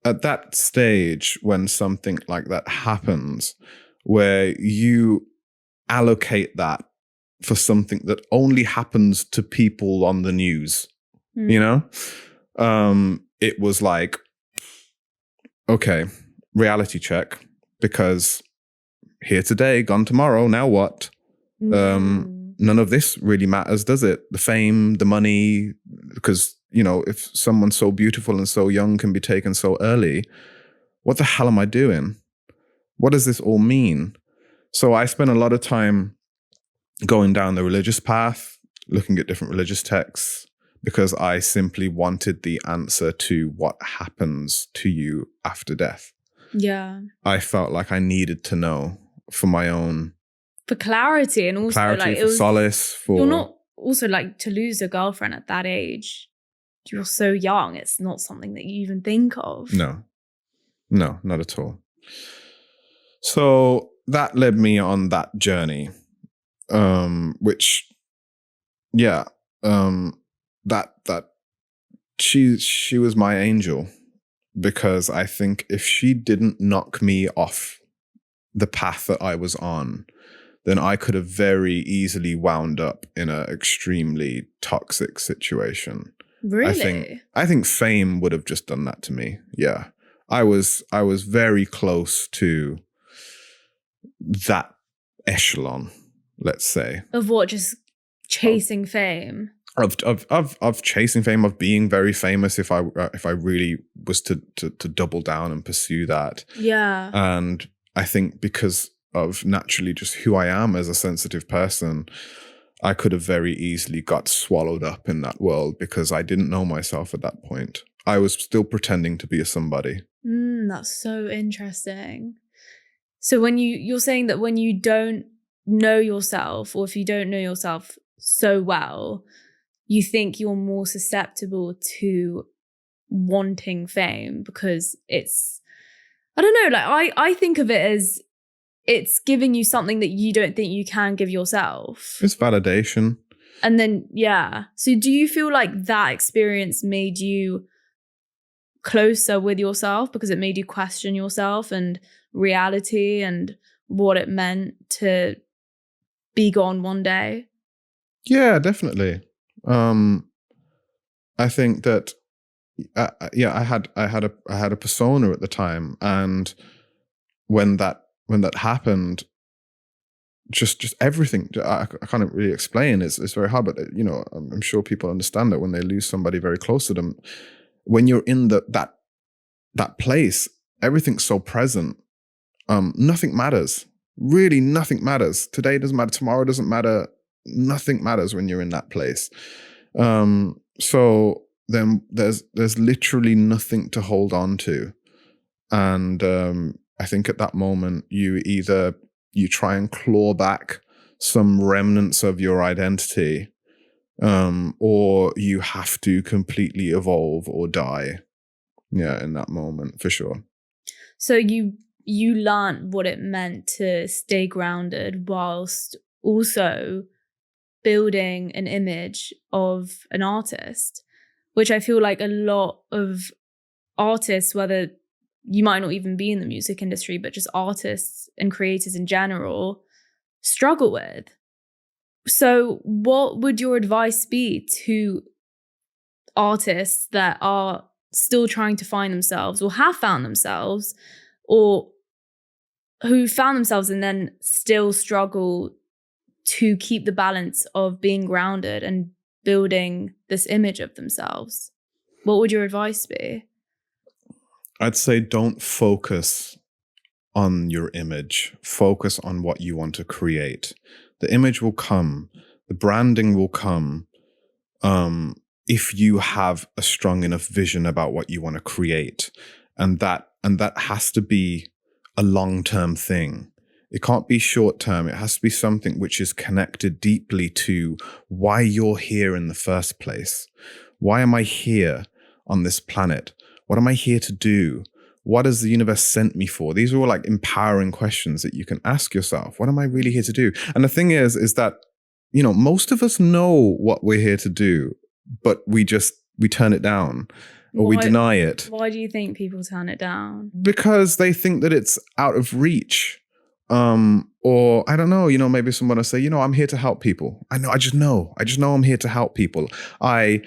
at that stage, when something like that happens, where you allocate that for something that only happens to people on the news, you know, it was like, okay, reality check, because here today, gone tomorrow, now what? None of this really matters, does it? The fame, the money, because, you know, if someone so beautiful and so young can be taken so early, what the hell am I doing? What does this all mean? So I spent a lot of time going down the religious path, looking at different religious texts, because I simply wanted the answer to what happens to you after death. Yeah. I felt like I needed to know for my own... For clarity, and also like for solace, for... You're not also like to lose a girlfriend at that age. You're so young. It's not something that you even think of. No, not at all. So that led me on that journey, which, yeah, that she was my angel, because I think if she didn't knock me off the path that I was on, then I could have very easily wound up in an extremely toxic situation. Really? I think fame would have just done that to me. Yeah. I was very close to that echelon, let's say. Of what? Just chasing fame? Of chasing fame, of being very famous, if I really was to double down and pursue that. Yeah. And I think because of naturally just who I am as a sensitive person, I could have very easily got swallowed up in that world, because I didn't know myself at that point. I was still pretending to be a somebody. That's so interesting. So when you're saying that when you don't know yourself, or if you don't know yourself so well, you think you're more susceptible to wanting fame, because it's, I don't know, like I think of it as it's giving you something that you don't think you can give yourself. It's validation. And then, yeah. So do you feel like that experience made you closer with yourself, because it made you question yourself and reality and what it meant to be gone one day? Yeah, definitely. I think that, I had a persona at the time, and when that happened, just everything, I can't really explain. It's very hard, but you know, I'm sure people understand that when they lose somebody very close to them, when you're in that place, everything's so present. Nothing matters. Really, nothing matters. Today doesn't matter. Tomorrow doesn't matter. Nothing matters when you're in that place. So then there's literally nothing to hold on to. And I think at that moment, you try and claw back some remnants of your identity, or you have to completely evolve or die. Yeah, in that moment, for sure. So you learned what it meant to stay grounded whilst also building an image of an artist, which I feel like a lot of artists, whether you might not even be in the music industry, but just artists and creators in general, struggle with. So what would your advice be to artists that are still trying to find themselves, or have found themselves, or who found themselves and then still struggle to keep the balance of being grounded and building this image of themselves, what would your advice be? I'd say don't focus on your image. Focus on what you want to create. The image will come. The branding will come if you have a strong enough vision about what you want to create. And that has to be a long-term thing. It can't be short-term. It has to be something which is connected deeply to why you're here in the first place. Why am I here on this planet? What am I here to do? What has the universe sent me for? These are all like empowering questions that you can ask yourself. What am I really here to do? And the thing is that, you know, most of us know what we're here to do, but we turn it down or we deny it. Why do you think people turn it down? Because they think that it's out of reach. Or I don't know, you know, maybe someone will say, you know, I'm here to help people. I just know I'm here to help people. I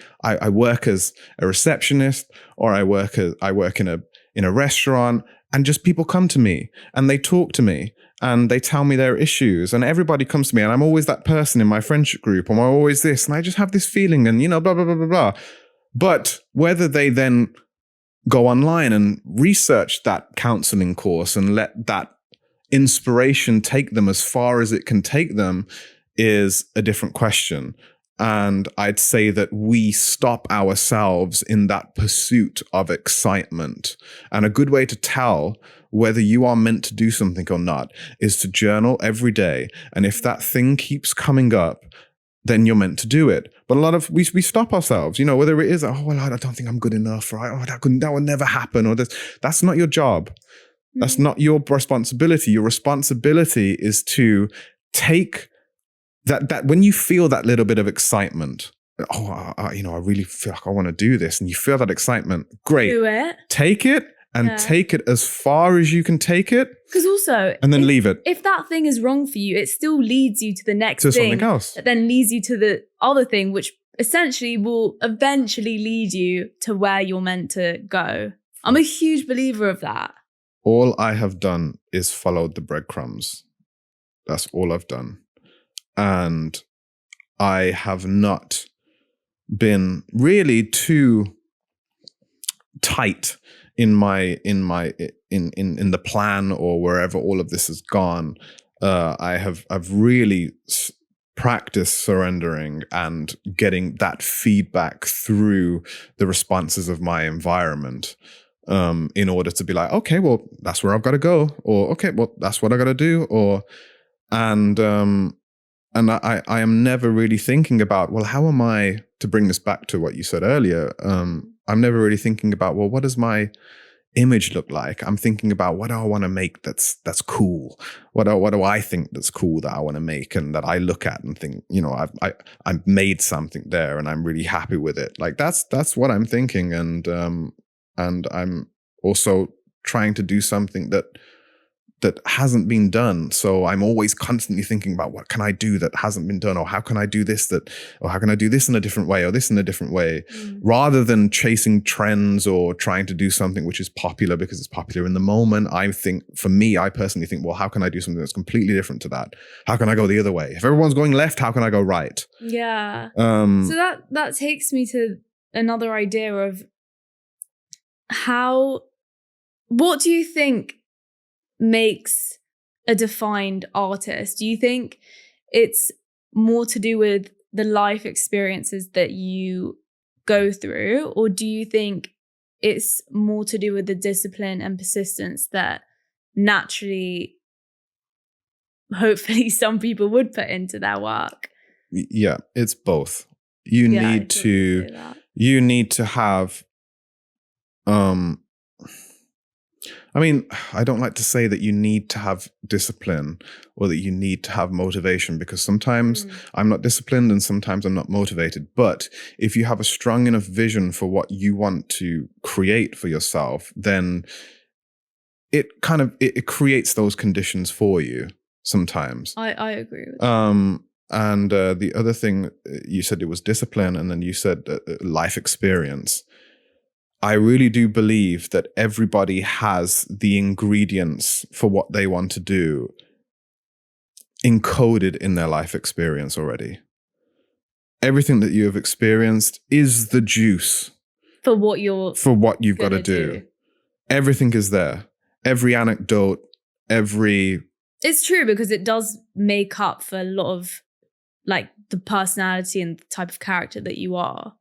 work as a receptionist, or I work in a restaurant, and just people come to me and they talk to me and they tell me their issues, and everybody comes to me, and I'm always that person in my friendship group, and I'm always this, and I just have this feeling, and you know, blah, blah, blah, blah, blah. But whether they then go online and research that counseling course and let that inspiration take them as far as it can take them is a different question. And I'd say that we stop ourselves in that pursuit of excitement. And a good way to tell whether you are meant to do something or not is to journal every day. And if that thing keeps coming up, then you're meant to do it. But a lot of we stop ourselves, you know, whether it is, oh, well, I don't think I'm good enough, or that would never happen, or this. That's not your job. That's not your responsibility. Your responsibility is to take that when you feel that little bit of excitement, you know, I really feel like I want to do this, and you feel that excitement, great. Do it. Take it and take it as far as you can take it. Because also, and then leave it. If that thing is wrong for you, it still leads you to the next thing. Something else. That then leads you to the other thing, which essentially will eventually lead you to where you're meant to go. I'm a huge believer of that. All I have done is followed the breadcrumbs. That's all I've done. And I have not been really too tight in the plan or wherever all of this has gone. I've really practiced surrendering and getting that feedback through the responses of my environment. In order to be like, okay, well, that's where I've got to go, or okay, well, that's what I got to do, and I am never really thinking about, well, how am I, to bring this back to what you said earlier, I'm never really thinking about, well, what does my image look like? I'm thinking about, what do I want to make that's cool? What do I think that's cool that I want to make, and that I look at and think, you know, I've made something there and I'm really happy with it. Like that's what I'm thinking, and I'm also trying to do something that hasn't been done. So I'm always constantly thinking about, what can I do that hasn't been done, or how can I do this or how can I do this in a different way, or this in a different way, rather than chasing trends or trying to do something which is popular because it's popular in the moment. I think, for me, I personally think, well, how can I do something that's completely different to that? How can I go the other way? If everyone's going left, how can I go right? Yeah. So that takes me to another idea of what do you think makes a defined artist? Do you think it's more to do with the life experiences that you go through, or do you think it's more to do with the discipline and persistence that naturally, hopefully, some people would put into their work? Yeah, it's both. You need to have I mean, I don't like to say that you need to have discipline or that you need to have motivation, because sometimes I'm not disciplined and sometimes I'm not motivated. But if you have a strong enough vision for what you want to create for yourself, then it creates those conditions for you sometimes. I agree with that. And the other thing, you said it was discipline, and then you said life experience. I really do believe that everybody has the ingredients for what they want to do encoded in their life experience already. everything that you have experienced is the juice for what you've got to do. Everything is there. Every anecdote, It's true, because it does make up for a lot of like the personality and the type of character that you are.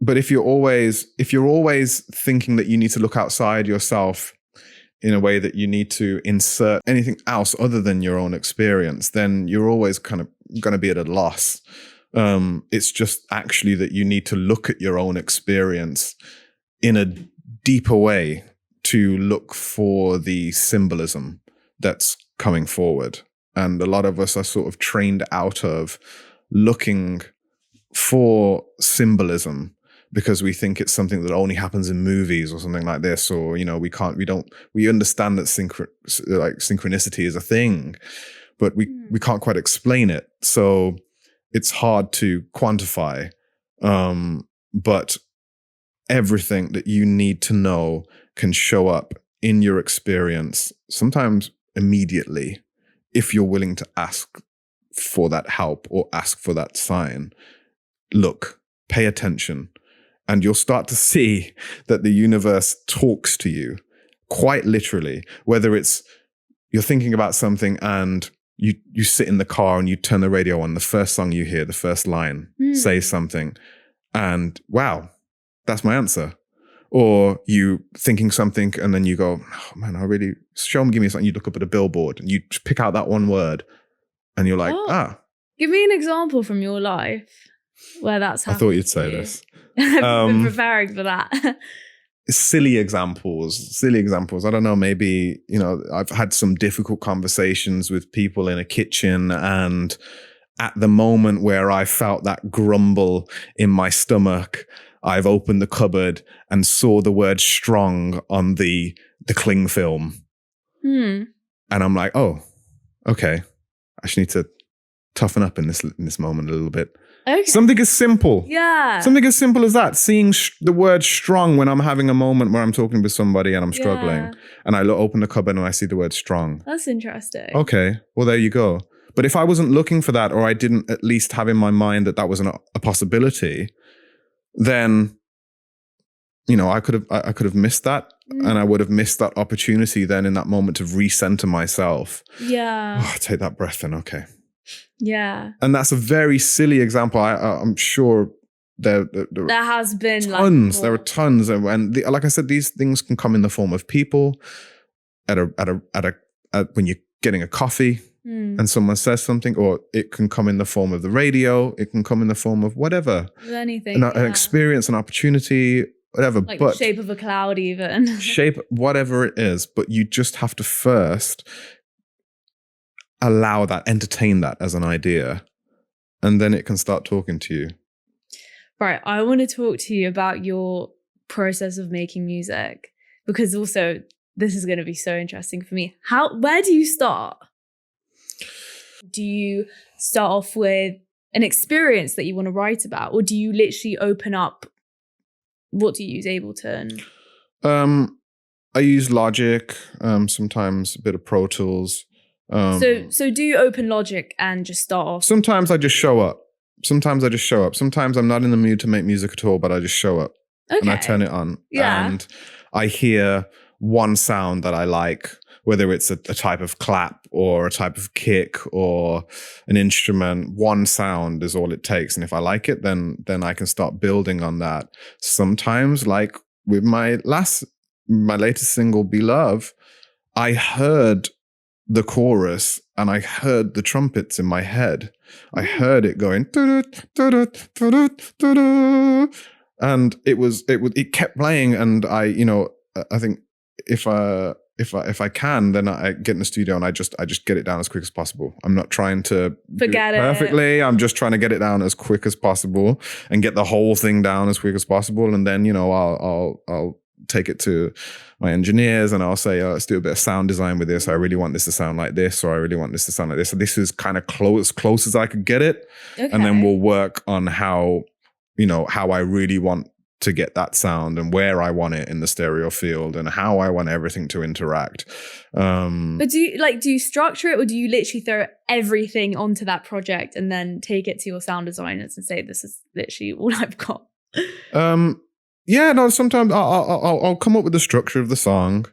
But if you're always thinking that you need to look outside yourself in a way that you need to insert anything else other than your own experience, then you're always kind of going to be at a loss. It's just actually that you need to look at your own experience in a deeper way to look for the symbolism that's coming forward. And a lot of us are sort of trained out of looking for symbolism because we think it's something that only happens in movies or something like this, or, you know, we understand that synchronicity is a thing, but we can't quite explain it. So it's hard to quantify. But everything that you need to know can show up in your experience, sometimes immediately, if you're willing to ask for that help or ask for that sign. Look, pay attention, and you'll start to see that the universe talks to you quite literally, whether it's you're thinking about something and you sit in the car and you turn the radio on, the first song you hear, the first line says something, and wow, that's my answer. Or you thinking something and then you go, oh man, give me something. You look up at a billboard and you pick out that one word and you're like, Give me an example from your life where that's happened. I thought you'd say this. I've been preparing for that. Silly examples. I don't know, maybe, you know, I've had some difficult conversations with people in a kitchen, and at the moment where I felt that grumble in my stomach, I've opened the cupboard and saw the word strong on the cling film. And I'm like, oh, okay. I just need to toughen up in this moment a little bit. Okay. Something as simple. Yeah. Something as simple as that. Seeing the word strong when I'm having a moment where I'm talking with somebody and I'm struggling. And I open the cupboard and I see the word strong. That's interesting. Okay. Well, there you go. But if I wasn't looking for that, or I didn't at least have in my mind that was a possibility, then, you know, I could have missed that. And I would have missed that opportunity then in that moment to recenter myself. Yeah. Oh, take that breath in. Okay. Yeah. And that's a very silly example. I'm sure there has been tons. There are tons, and like I said, these things can come in the form of people. When you're getting a coffee and someone says something, or it can come in the form of the radio. It can come in the form of whatever, anything, an experience, an opportunity, whatever. Like the shape of a cloud, even shape, whatever it is. But you just have to first allow that, entertain that as an idea, and then it can start talking to you. Right. I want to talk to you about your process of making music, because also this is going to be so interesting for me. Where do you start? Do you start off with an experience that you want to write about, or do you literally open up? What do you use, Ableton? I use Logic, sometimes a bit of Pro Tools. So do you open Logic and just start off? Sometimes I just show up. Sometimes I'm not in the mood to make music at all, but I just show up. Okay. And I turn it on. Yeah. And I hear one sound that I like, whether it's a type of clap or a type of kick or an instrument. One sound is all it takes. And if I like it, then I can start building on that. Sometimes, like with my latest single, Be Love, I heard the chorus and I heard the trumpets in my head. I heard it going, and it kept playing. And I think if I can, then I get in the studio and I just get it down as quick as possible. I'm not trying to forget it perfectly. I'm just trying to get it down as quick as possible and get the whole thing down as quick as possible. And then, I'll take it to my engineers and I'll say, let's do a bit of sound design with this. I really want this to sound like this, or I really want this to sound like this. So this is kind of close as I could get it. Okay. And then we'll work on how I really want to get that sound and where I want it in the stereo field and how I want everything to interact. But do you structure it, or do you literally throw everything onto that project and then take it to your sound designers and say, this is literally all I've got? Yeah, no, sometimes I'll come up with the structure of the song.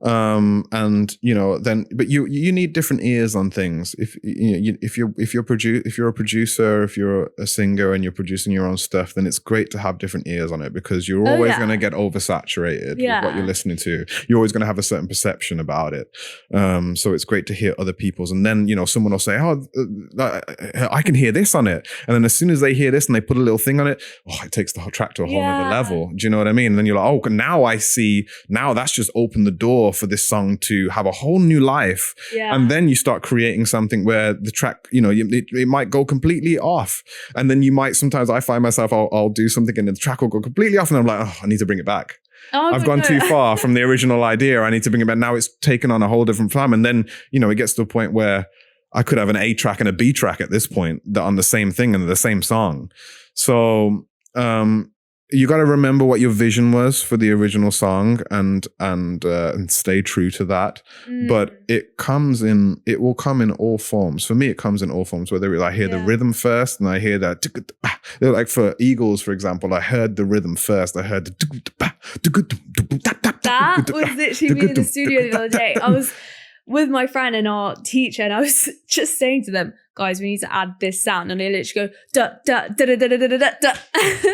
And then, but you need different ears on things. If you're a producer, if you're a singer and you're producing your own stuff, then it's great to have different ears on it, because you're always going to get oversaturated with what you're listening to. You're always going to have a certain perception about it. So it's great to hear other people's, and then someone will say, "Oh, I can hear this on it," and then as soon as they hear this and they put a little thing on it, it takes the whole track to a whole other level. Do you know what I mean? And then you're like, "Oh, now I see. Now that's just opened the door for this song to have a whole new life." And then you start creating something where the track, it might go completely off, and then you might, sometimes I find myself, I'll do something and the track will go completely off, and I'm like, I need to bring it back. I've gone too far from the original idea. I need to bring it back. Now it's taken on a whole different form, and then it gets to a point where I could have an A track and a B track at this point that on the same thing and the same song. So you got to remember what your vision was for the original song and stay true to that. But it will come in all forms. For me, it comes in all forms, whether I hear the rhythm first and I hear that, like for Eagles, for example, I heard the rhythm first. I heard that was literally me in the studio the other day. I was with my friend and our teacher, and I was just saying to them, guys, we need to add this sound. And they literally go, da, da, da, da, da, da, da, da, da.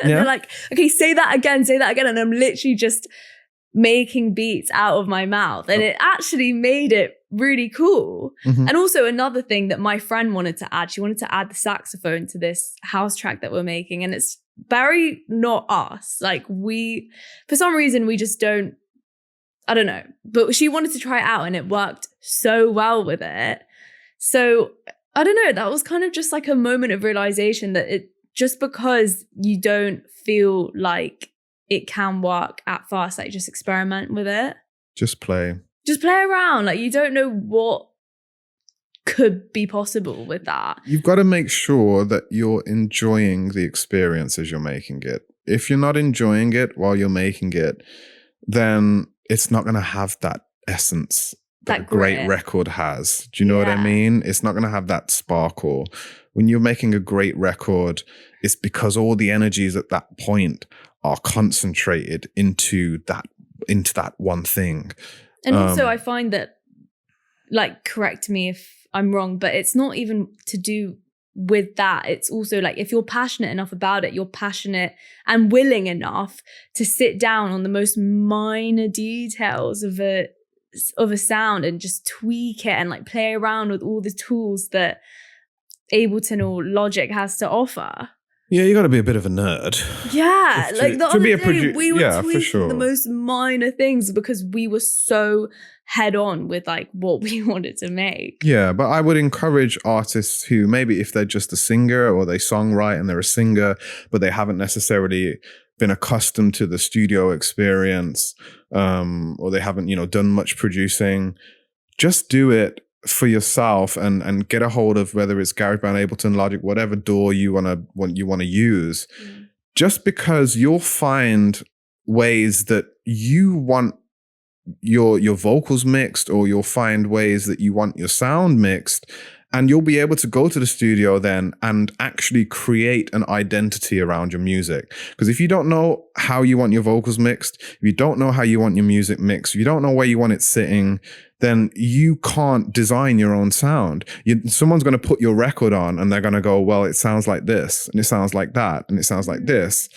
And they're like, okay, say that again. And I'm literally just making beats out of my mouth. And it actually made it really cool. And also another thing that my friend wanted to add, she wanted to add the saxophone to this house track that we're making. And it's very not us. Like for some reason, we just don't, I don't know, but she wanted to try it out and it worked so well with it. So I don't know, that was kind of just like a moment of realization that it, just because you don't feel like it can work at first, like just experiment with it. Just play around. Like you don't know what could be possible with that. You've got to make sure that you're enjoying the experience as you're making it. If you're not enjoying it while you're making it, then it's not going to have that essence that a great record has. Do you know what I mean? It's not going to have that sparkle. When you're making a great record, it's because all the energies at that point are concentrated into that one thing. And also I find that, like, correct me if I'm wrong, but it's not even to do with that. It's also like, if you're passionate enough about it, you're passionate and willing enough to sit down on the most minor details of a sound and just tweak it and like play around with all the tools that Ableton or Logic has to offer. Yeah, you got to be a bit of a nerd. Yeah, like the other day we were tweaking the most minor things because we were so head on with like what we wanted to make. Yeah, but I would encourage artists who maybe, if they're just a singer or they songwrite and they're a singer, but they haven't necessarily been accustomed to the studio experience, or they haven't, done much producing, just do it for yourself and get a hold of, whether it's GarageBand, Ableton, Logic, whatever DAW you want to use. Just because you'll find ways that you want your vocals mixed, or you'll find ways that you want your sound mixed, and you'll be able to go to the studio then and actually create an identity around your music. Because if you don't know how you want your vocals mixed, if you don't know how you want your music mixed, if you don't know where you want it sitting, then you can't design your own sound. Someone's going to put your record on and they're going to go, well, it sounds like this, and it sounds like that, and it sounds like this.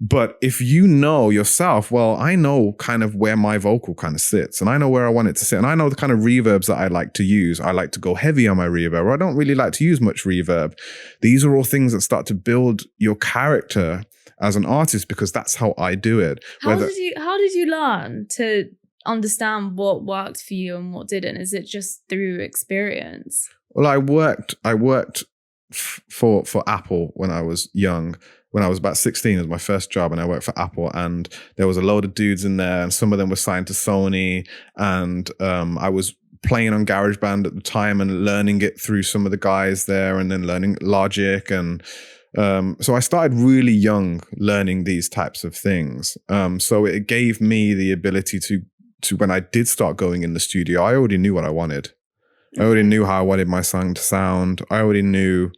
But if you know yourself, well, I know kind of where my vocal kind of sits, and I know where I want it to sit, and I know the kind of reverbs that I like to use. I like to go heavy on my reverb, or I don't really like to use much reverb. These are all things that start to build your character as an artist, because that's how I do it. How did you learn to understand what worked for you and what didn't? Is it just through experience? Well, I worked for Apple when I was young. When I was about 16, it was my first job, and I worked for Apple, and there was a load of dudes in there, and some of them were signed to Sony, and I was playing on GarageBand at the time and learning it through some of the guys there, and then learning Logic, and So I started really young learning these types of things. So it gave me the ability to when I did start going in the studio, I already knew what I wanted. I already knew how I wanted my song to sound. I already knew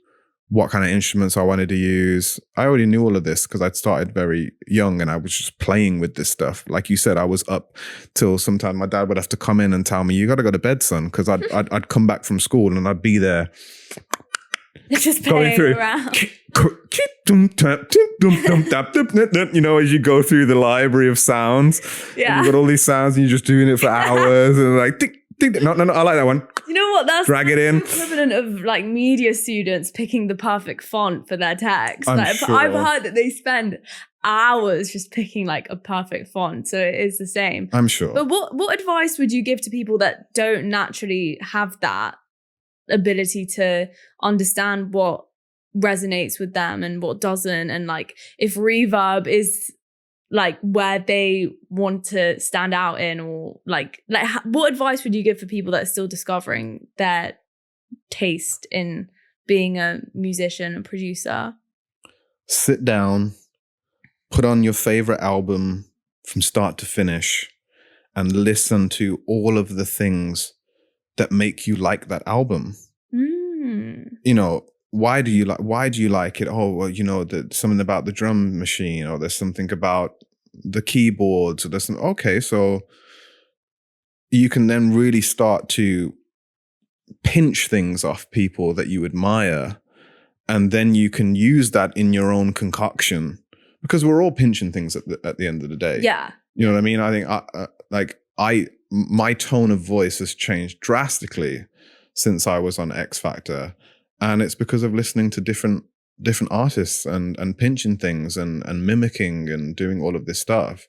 what kind of instruments I wanted to use. I already knew all of this because I'd started very young and I was just playing with this stuff. Like you said, I was up till sometime my dad would have to come in and tell me, you got to go to bed, son. Because I'd come back from school and I'd be there just going through around. You know, as you go through the library of sounds. Yeah. You've got all these sounds and you're just doing it for hours and like, no, I like that one. You know what? That's drag it in. Equivalent of like media students picking the perfect font for their text. I've heard that they spend hours just picking like a perfect font. So it is the same. I'm sure. But what advice would you give to people that don't naturally have that ability to understand what resonates with them and what doesn't? And like if reverb is like where they want to stand out in, or like what advice would you give for people that are still discovering their taste in being a musician and producer? Sit down, put on your favorite album from start to finish and listen to all of the things that make you like that album. You know, why do you like it? Oh, well, you know, something about the drum machine, or there's something about the keyboards, or there's some, okay, so you can then really start to pinch things off people that you admire, and then you can use that in your own concoction, because we're all pinching things at the end of the day. Yeah. You know what I mean? I think my tone of voice has changed drastically since I was on X Factor. And it's because of listening to different artists and pinching things and mimicking and doing all of this stuff.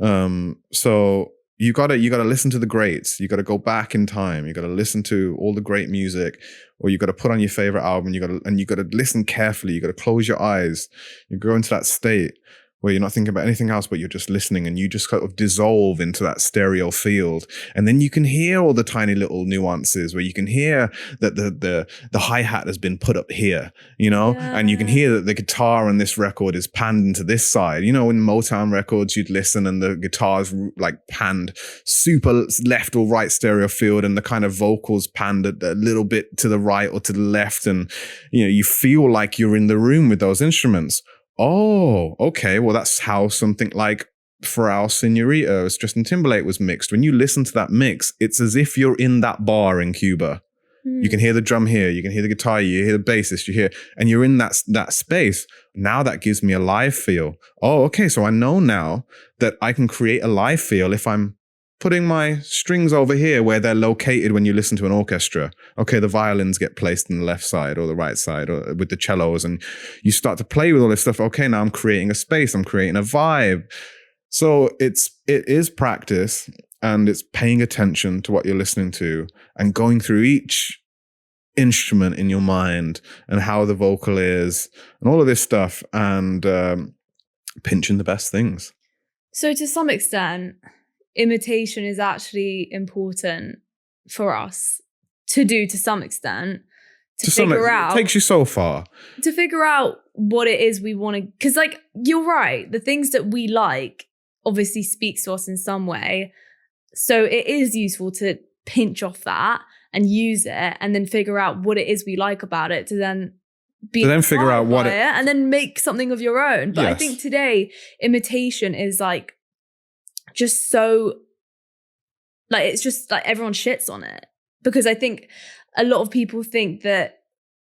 So you gotta listen to the greats. You gotta go back in time. You gotta listen to all the great music, or you gotta put on your favorite album. You gotta listen carefully. You gotta close your eyes. You go into that state where you're not thinking about anything else, but you're just listening, and you just kind of dissolve into that stereo field. And then you can hear all the tiny little nuances, where you can hear that the hi-hat has been put up here, you know, and you can hear that the guitar on this record is panned into this side. You know, in Motown records, you'd listen and the guitar's like panned super left or right stereo field, and the kind of vocals panned a little bit to the right or to the left. And, you know, you feel like you're in the room with those instruments. Oh, okay. Well, that's how something like For Our Senorita, as Justin Timberlake, was mixed. When you listen to that mix, it's as if you're in that bar in Cuba. You can hear the drum here, you can hear the guitar, you hear the bassist, you hear, and you're in that space. Now that gives me a live feel. Oh, okay. So I know now that I can create a live feel if I'm putting my strings over here where they're located when you listen to an orchestra. Okay, the violins get placed in the left side or the right side, or with the cellos, and you start to play with all this stuff. Okay, now I'm creating a space, I'm creating a vibe. So it is practice, and it's paying attention to what you're listening to and going through each instrument in your mind and how the vocal is and all of this stuff, and pinching the best things. So to some extent, imitation is actually important for us to do, to some extent, to figure out. It takes you so far. To figure out what it is we want to, because like, you're right, the things that we like obviously speaks to us in some way. So it is useful to pinch off that and use it, and then figure out what it is we like about it, to then figure out what it, and then make something of your own. But yes. I think today imitation is like just so, like, it's just like everyone shits on it, because I think a lot of people think that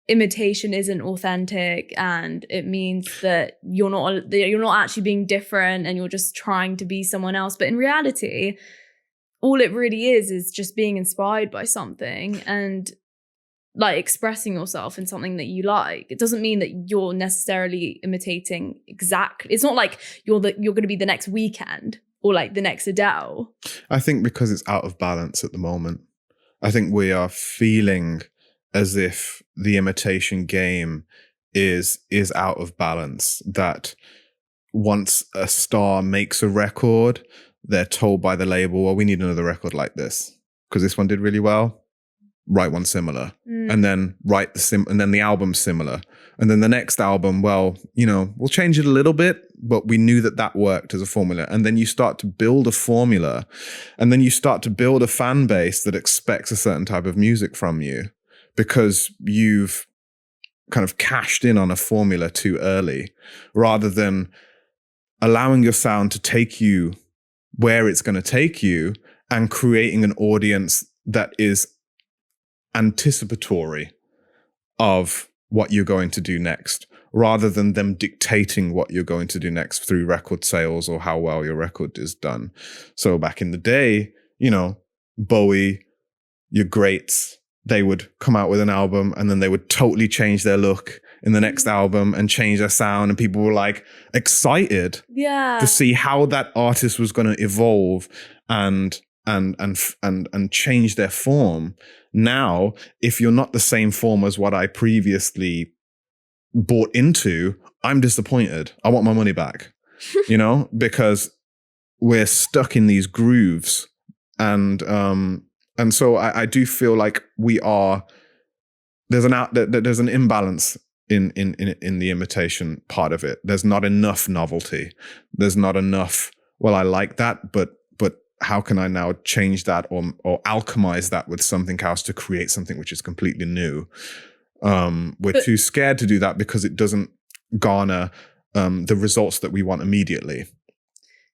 imitation isn't authentic, and it means that you're not actually being different, and you're just trying to be someone else. But in reality, all it really is just being inspired by something and like expressing yourself in something that you like. It doesn't mean that you're necessarily imitating exactly. It's not like you're going to be the next Weeknd or like the next Adele. I think because it's out of balance at the moment. I think we are feeling as if the imitation game is out of balance. That once a star makes a record, they're told by the label, well, we need another record like this because this one did really well. write one similar, and then write and then the album similar. And then the next album, well, we'll change it a little bit, but we knew that worked as a formula. And then you start to build a formula, and then you start to build a fan base that expects a certain type of music from you because you've kind of cashed in on a formula too early, rather than allowing your sound to take you where it's going to take you and creating an audience that is anticipatory of what you're going to do next, rather than them dictating what you're going to do next through record sales or how well your record is done. So back in the day, Bowie, your greats, they would come out with an album and then they would totally change their look in the next album and change their sound, and people were like excited to see how that artist was going to evolve and change their form. Now, if you're not the same form as what I previously bought into, I'm disappointed. I want my money back, because we're stuck in these grooves. And so I do feel like there's an imbalance in the imitation part of it. There's not enough novelty. There's not enough, well, I like that, but how can I now change that or alchemize that with something else to create something which is completely new? We're too scared to do that because it doesn't garner the results that we want immediately.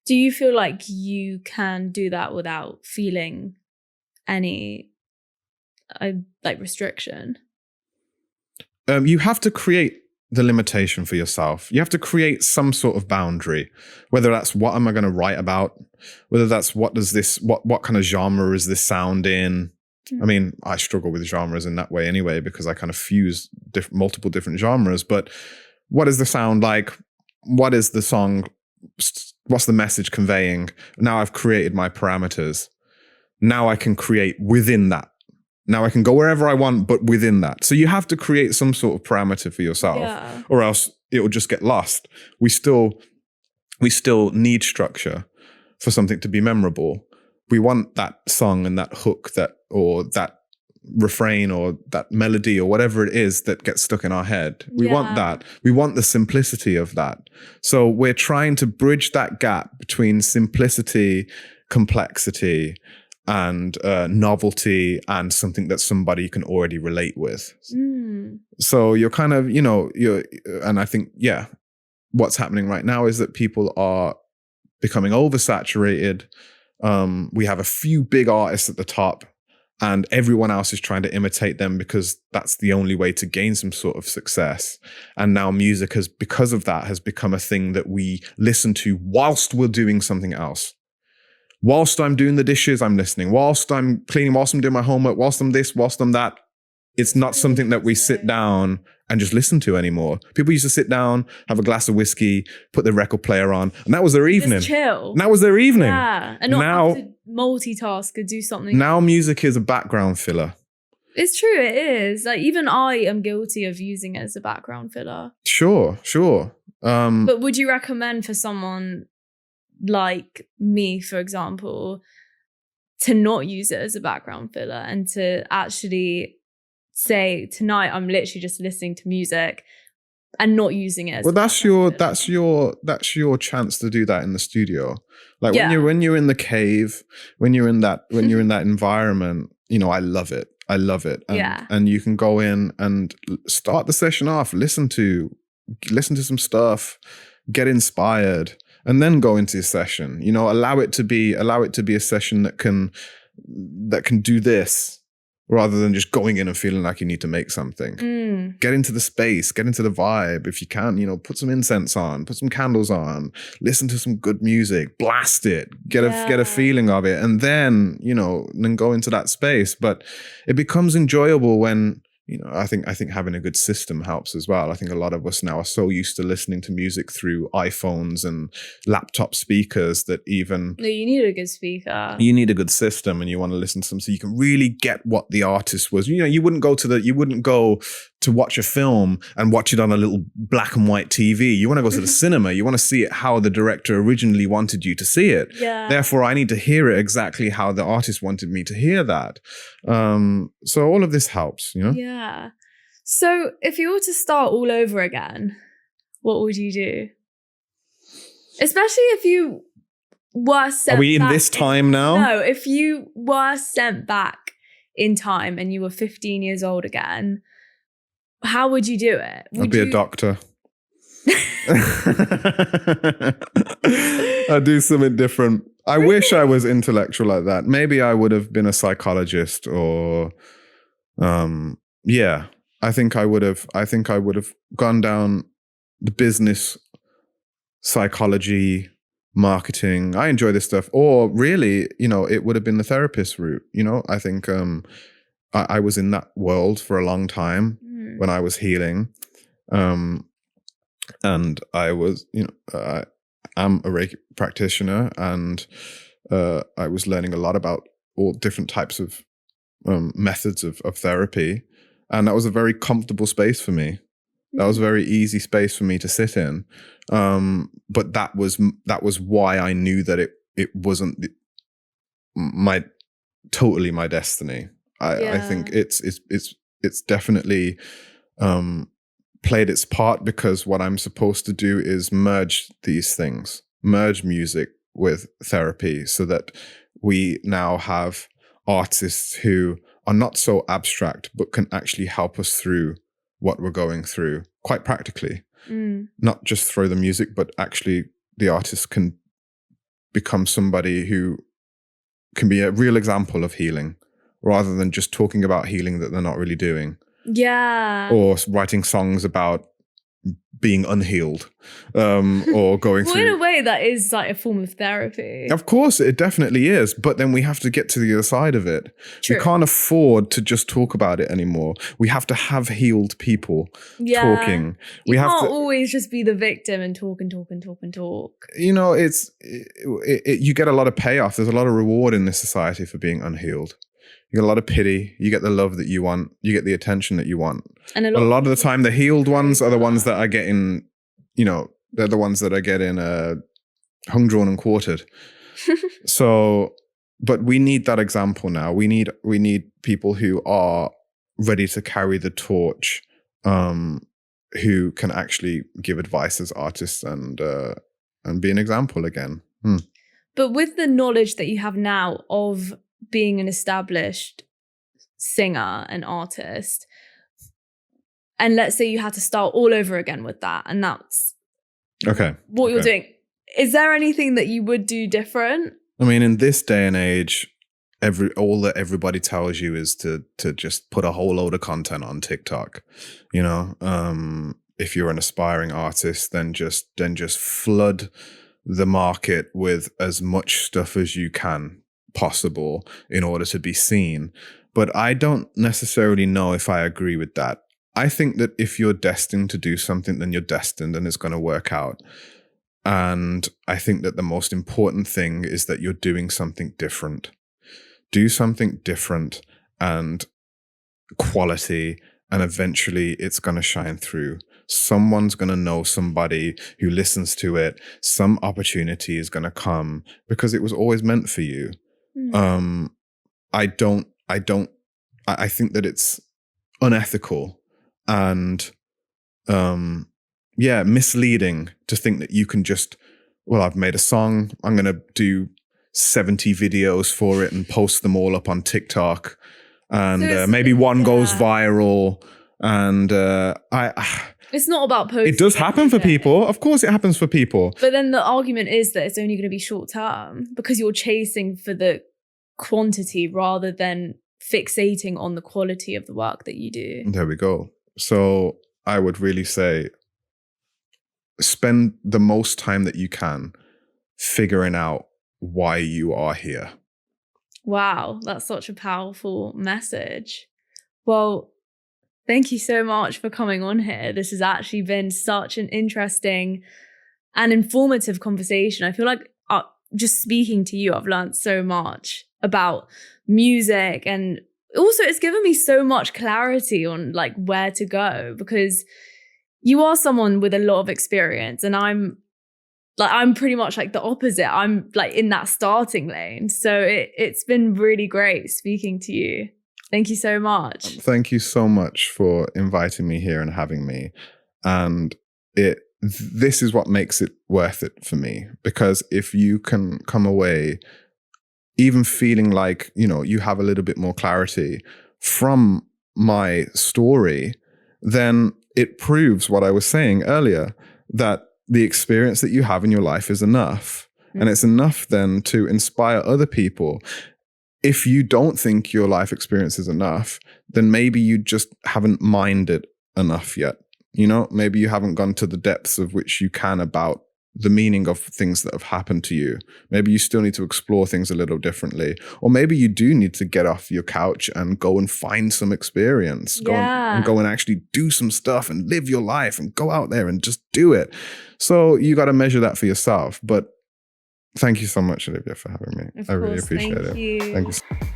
Do you feel like you can do that without feeling any restriction? You have to create the limitation for yourself. You have to create some sort of boundary, whether that's what am I going to write about, whether that's what kind of genre is this sound in. I mean, I struggle with genres in that way anyway, because I kind of fuse multiple different genres, but what is the sound like? What is the song? What's the message conveying? Now I've created my parameters. Now I can create within that. Now I can go wherever I want, but within that. So you have to create some sort of parameter for yourself, or else it will just get lost. We still need structure for something to be memorable. We want that song and that hook or that refrain or that melody or whatever it is that gets stuck in our head. We want that. We want the simplicity of that. So we're trying to bridge that gap between simplicity, complexity, and novelty, and something that somebody can already relate with. So you're kind of, and I think, what's happening right now is that people are becoming oversaturated. We have a few big artists at the top, and everyone else is trying to imitate them because that's the only way to gain some sort of success. And now music because of that, has become a thing that we listen to whilst we're doing something else. Whilst I'm doing the dishes, I'm listening. Whilst I'm cleaning, whilst I'm doing my homework, whilst I'm this, whilst I'm that. It's not something that we sit down and just listen to anymore. People used to sit down, have a glass of whiskey, put the record player on, and that was their evening. Just chill. And that was their evening. Yeah, and not have to multitask or do something. Now music is a background filler. It's true, it is. Like, even I am guilty of using it as a background filler. Sure. But would you recommend for someone like me, for example, to not use it as a background filler and to actually say, tonight I'm literally just listening to music and not using it as that's your chance to do that in the studio. Like when you're in the cave, when you're in that environment, I love it. And you can go in and start the session off, listen to some stuff, get inspired, and then go into a session. Allow it to be a session that can do this, rather than just going in and feeling like you need to make something. Get into the space, get into the vibe. If you can, put some incense on, put some candles on, listen to some good music, blast it, get a feeling of it, and then, then go into that space. But it becomes enjoyable when I think having a good system helps as well. I think a lot of us now are so used to listening to music through iPhones and laptop speakers that even No, you need a good speaker. You need a good system, and you want to listen to them so you can really get what the artist was. You wouldn't go to watch a film and watch it on a little black and white TV. You want to go to the cinema. You want to see it how the director originally wanted you to see it. Yeah. Therefore, I need to hear it exactly how the artist wanted me to hear that. So all of this helps, Yeah. So if you were to start all over again, what would you do? Especially if you were sent Are we in this time now? No, if you were sent back in time and you were 15 years old again, how would you do it? I'd be a doctor. I'd do something different. I wish I was intellectual like that. Maybe I would have been a psychologist or, I think I would have gone down the business, psychology, marketing. I enjoy this stuff. Or really, it would have been the therapist route. I think I was in that world for a long time when I was healing. And I was, I'm a Reiki practitioner, and I was learning a lot about all different types of methods of therapy. And that was a very comfortable space for me. That was a very easy space for me to sit in. But that was why I knew that it wasn't totally my destiny. I think it's definitely played its part, because what I'm supposed to do is merge these things, merge music with therapy, so that we now have artists who are not so abstract, but can actually help us through what we're going through quite practically. Not just through the music, but actually the artist can become somebody who can be a real example of healing, rather than just talking about healing that they're not really doing. Yeah. Or writing songs about being unhealed, or going through. In a way, that is like a form of therapy. Of course, it definitely is. But then we have to get to the other side of it. True. We can't afford to just talk about it anymore. We have to have healed people talking. You can't always just be the victim and talk and talk and talk and talk. You get a lot of payoff. There's a lot of reward in this society for being unhealed. You get a lot of pity. You get the love that you want. You get the attention that you want. And a lot of the time, the healed ones are the ones that are getting, they're the ones that are getting hung, drawn, and quartered. So, but we need that example now. We need people who are ready to carry the torch, who can actually give advice as artists and be an example again. But with the knowledge that you have now of being an established singer and artist, and let's say you had to start all over again with that, and that's what you're doing, is there anything that you would do different? I mean, in this day and age, all that everybody tells you is to just put a whole load of content on TikTok. If you're an aspiring artist, then just flood the market with as much stuff as you can possible in order to be seen. But I don't necessarily know if I agree with that. I think that if you're destined to do something, then you're destined and it's going to work out. And I think that the most important thing is that you're doing something different. Do something different and quality, and eventually it's going to shine through. Someone's going to know somebody who listens to it. Some opportunity is going to come because it was always meant for you. I think that it's unethical and misleading to think that you can just, I've made a song, I'm going to do 70 videos for it and post them all up on TikTok, and maybe one goes viral, and it's not about posting. It does happen for people. Of course it happens for people. But then the argument is that it's only going to be short term because you're chasing for the quantity rather than fixating on the quality of the work that you do. There we go. So I would really say spend the most time that you can figuring out why you are here. Wow, that's such a powerful message. Well, Thank you so much for coming on here. This has actually been such an interesting and informative conversation. I feel like just speaking to you, I've learned so much about music, and also it's given me so much clarity on like where to go, because you are someone with a lot of experience, and I'm pretty much like the opposite. I'm like in that starting lane. So it's been really great speaking to you. Thank you so much. Thank you so much for inviting me here and having me. And this is what makes it worth it for me, because if you can come away even feeling like, you know, you have a little bit more clarity from my story, then it proves what I was saying earlier, that the experience that you have in your life is enough. Mm-hmm. And it's enough then to inspire other people. If you don't think your life experience is enough, then maybe you just haven't mined it enough yet. You know, maybe you haven't gone to the depths of which you can about the meaning of things that have happened to you. Maybe you still need to explore things a little differently. Or maybe you do need to get off your couch and go and find some experience. Go and actually do some stuff and live your life and go out there and just do it. So you got to measure that for yourself. But thank you so much, Olivia, for having me. I really appreciate it. Thank you. Thank you.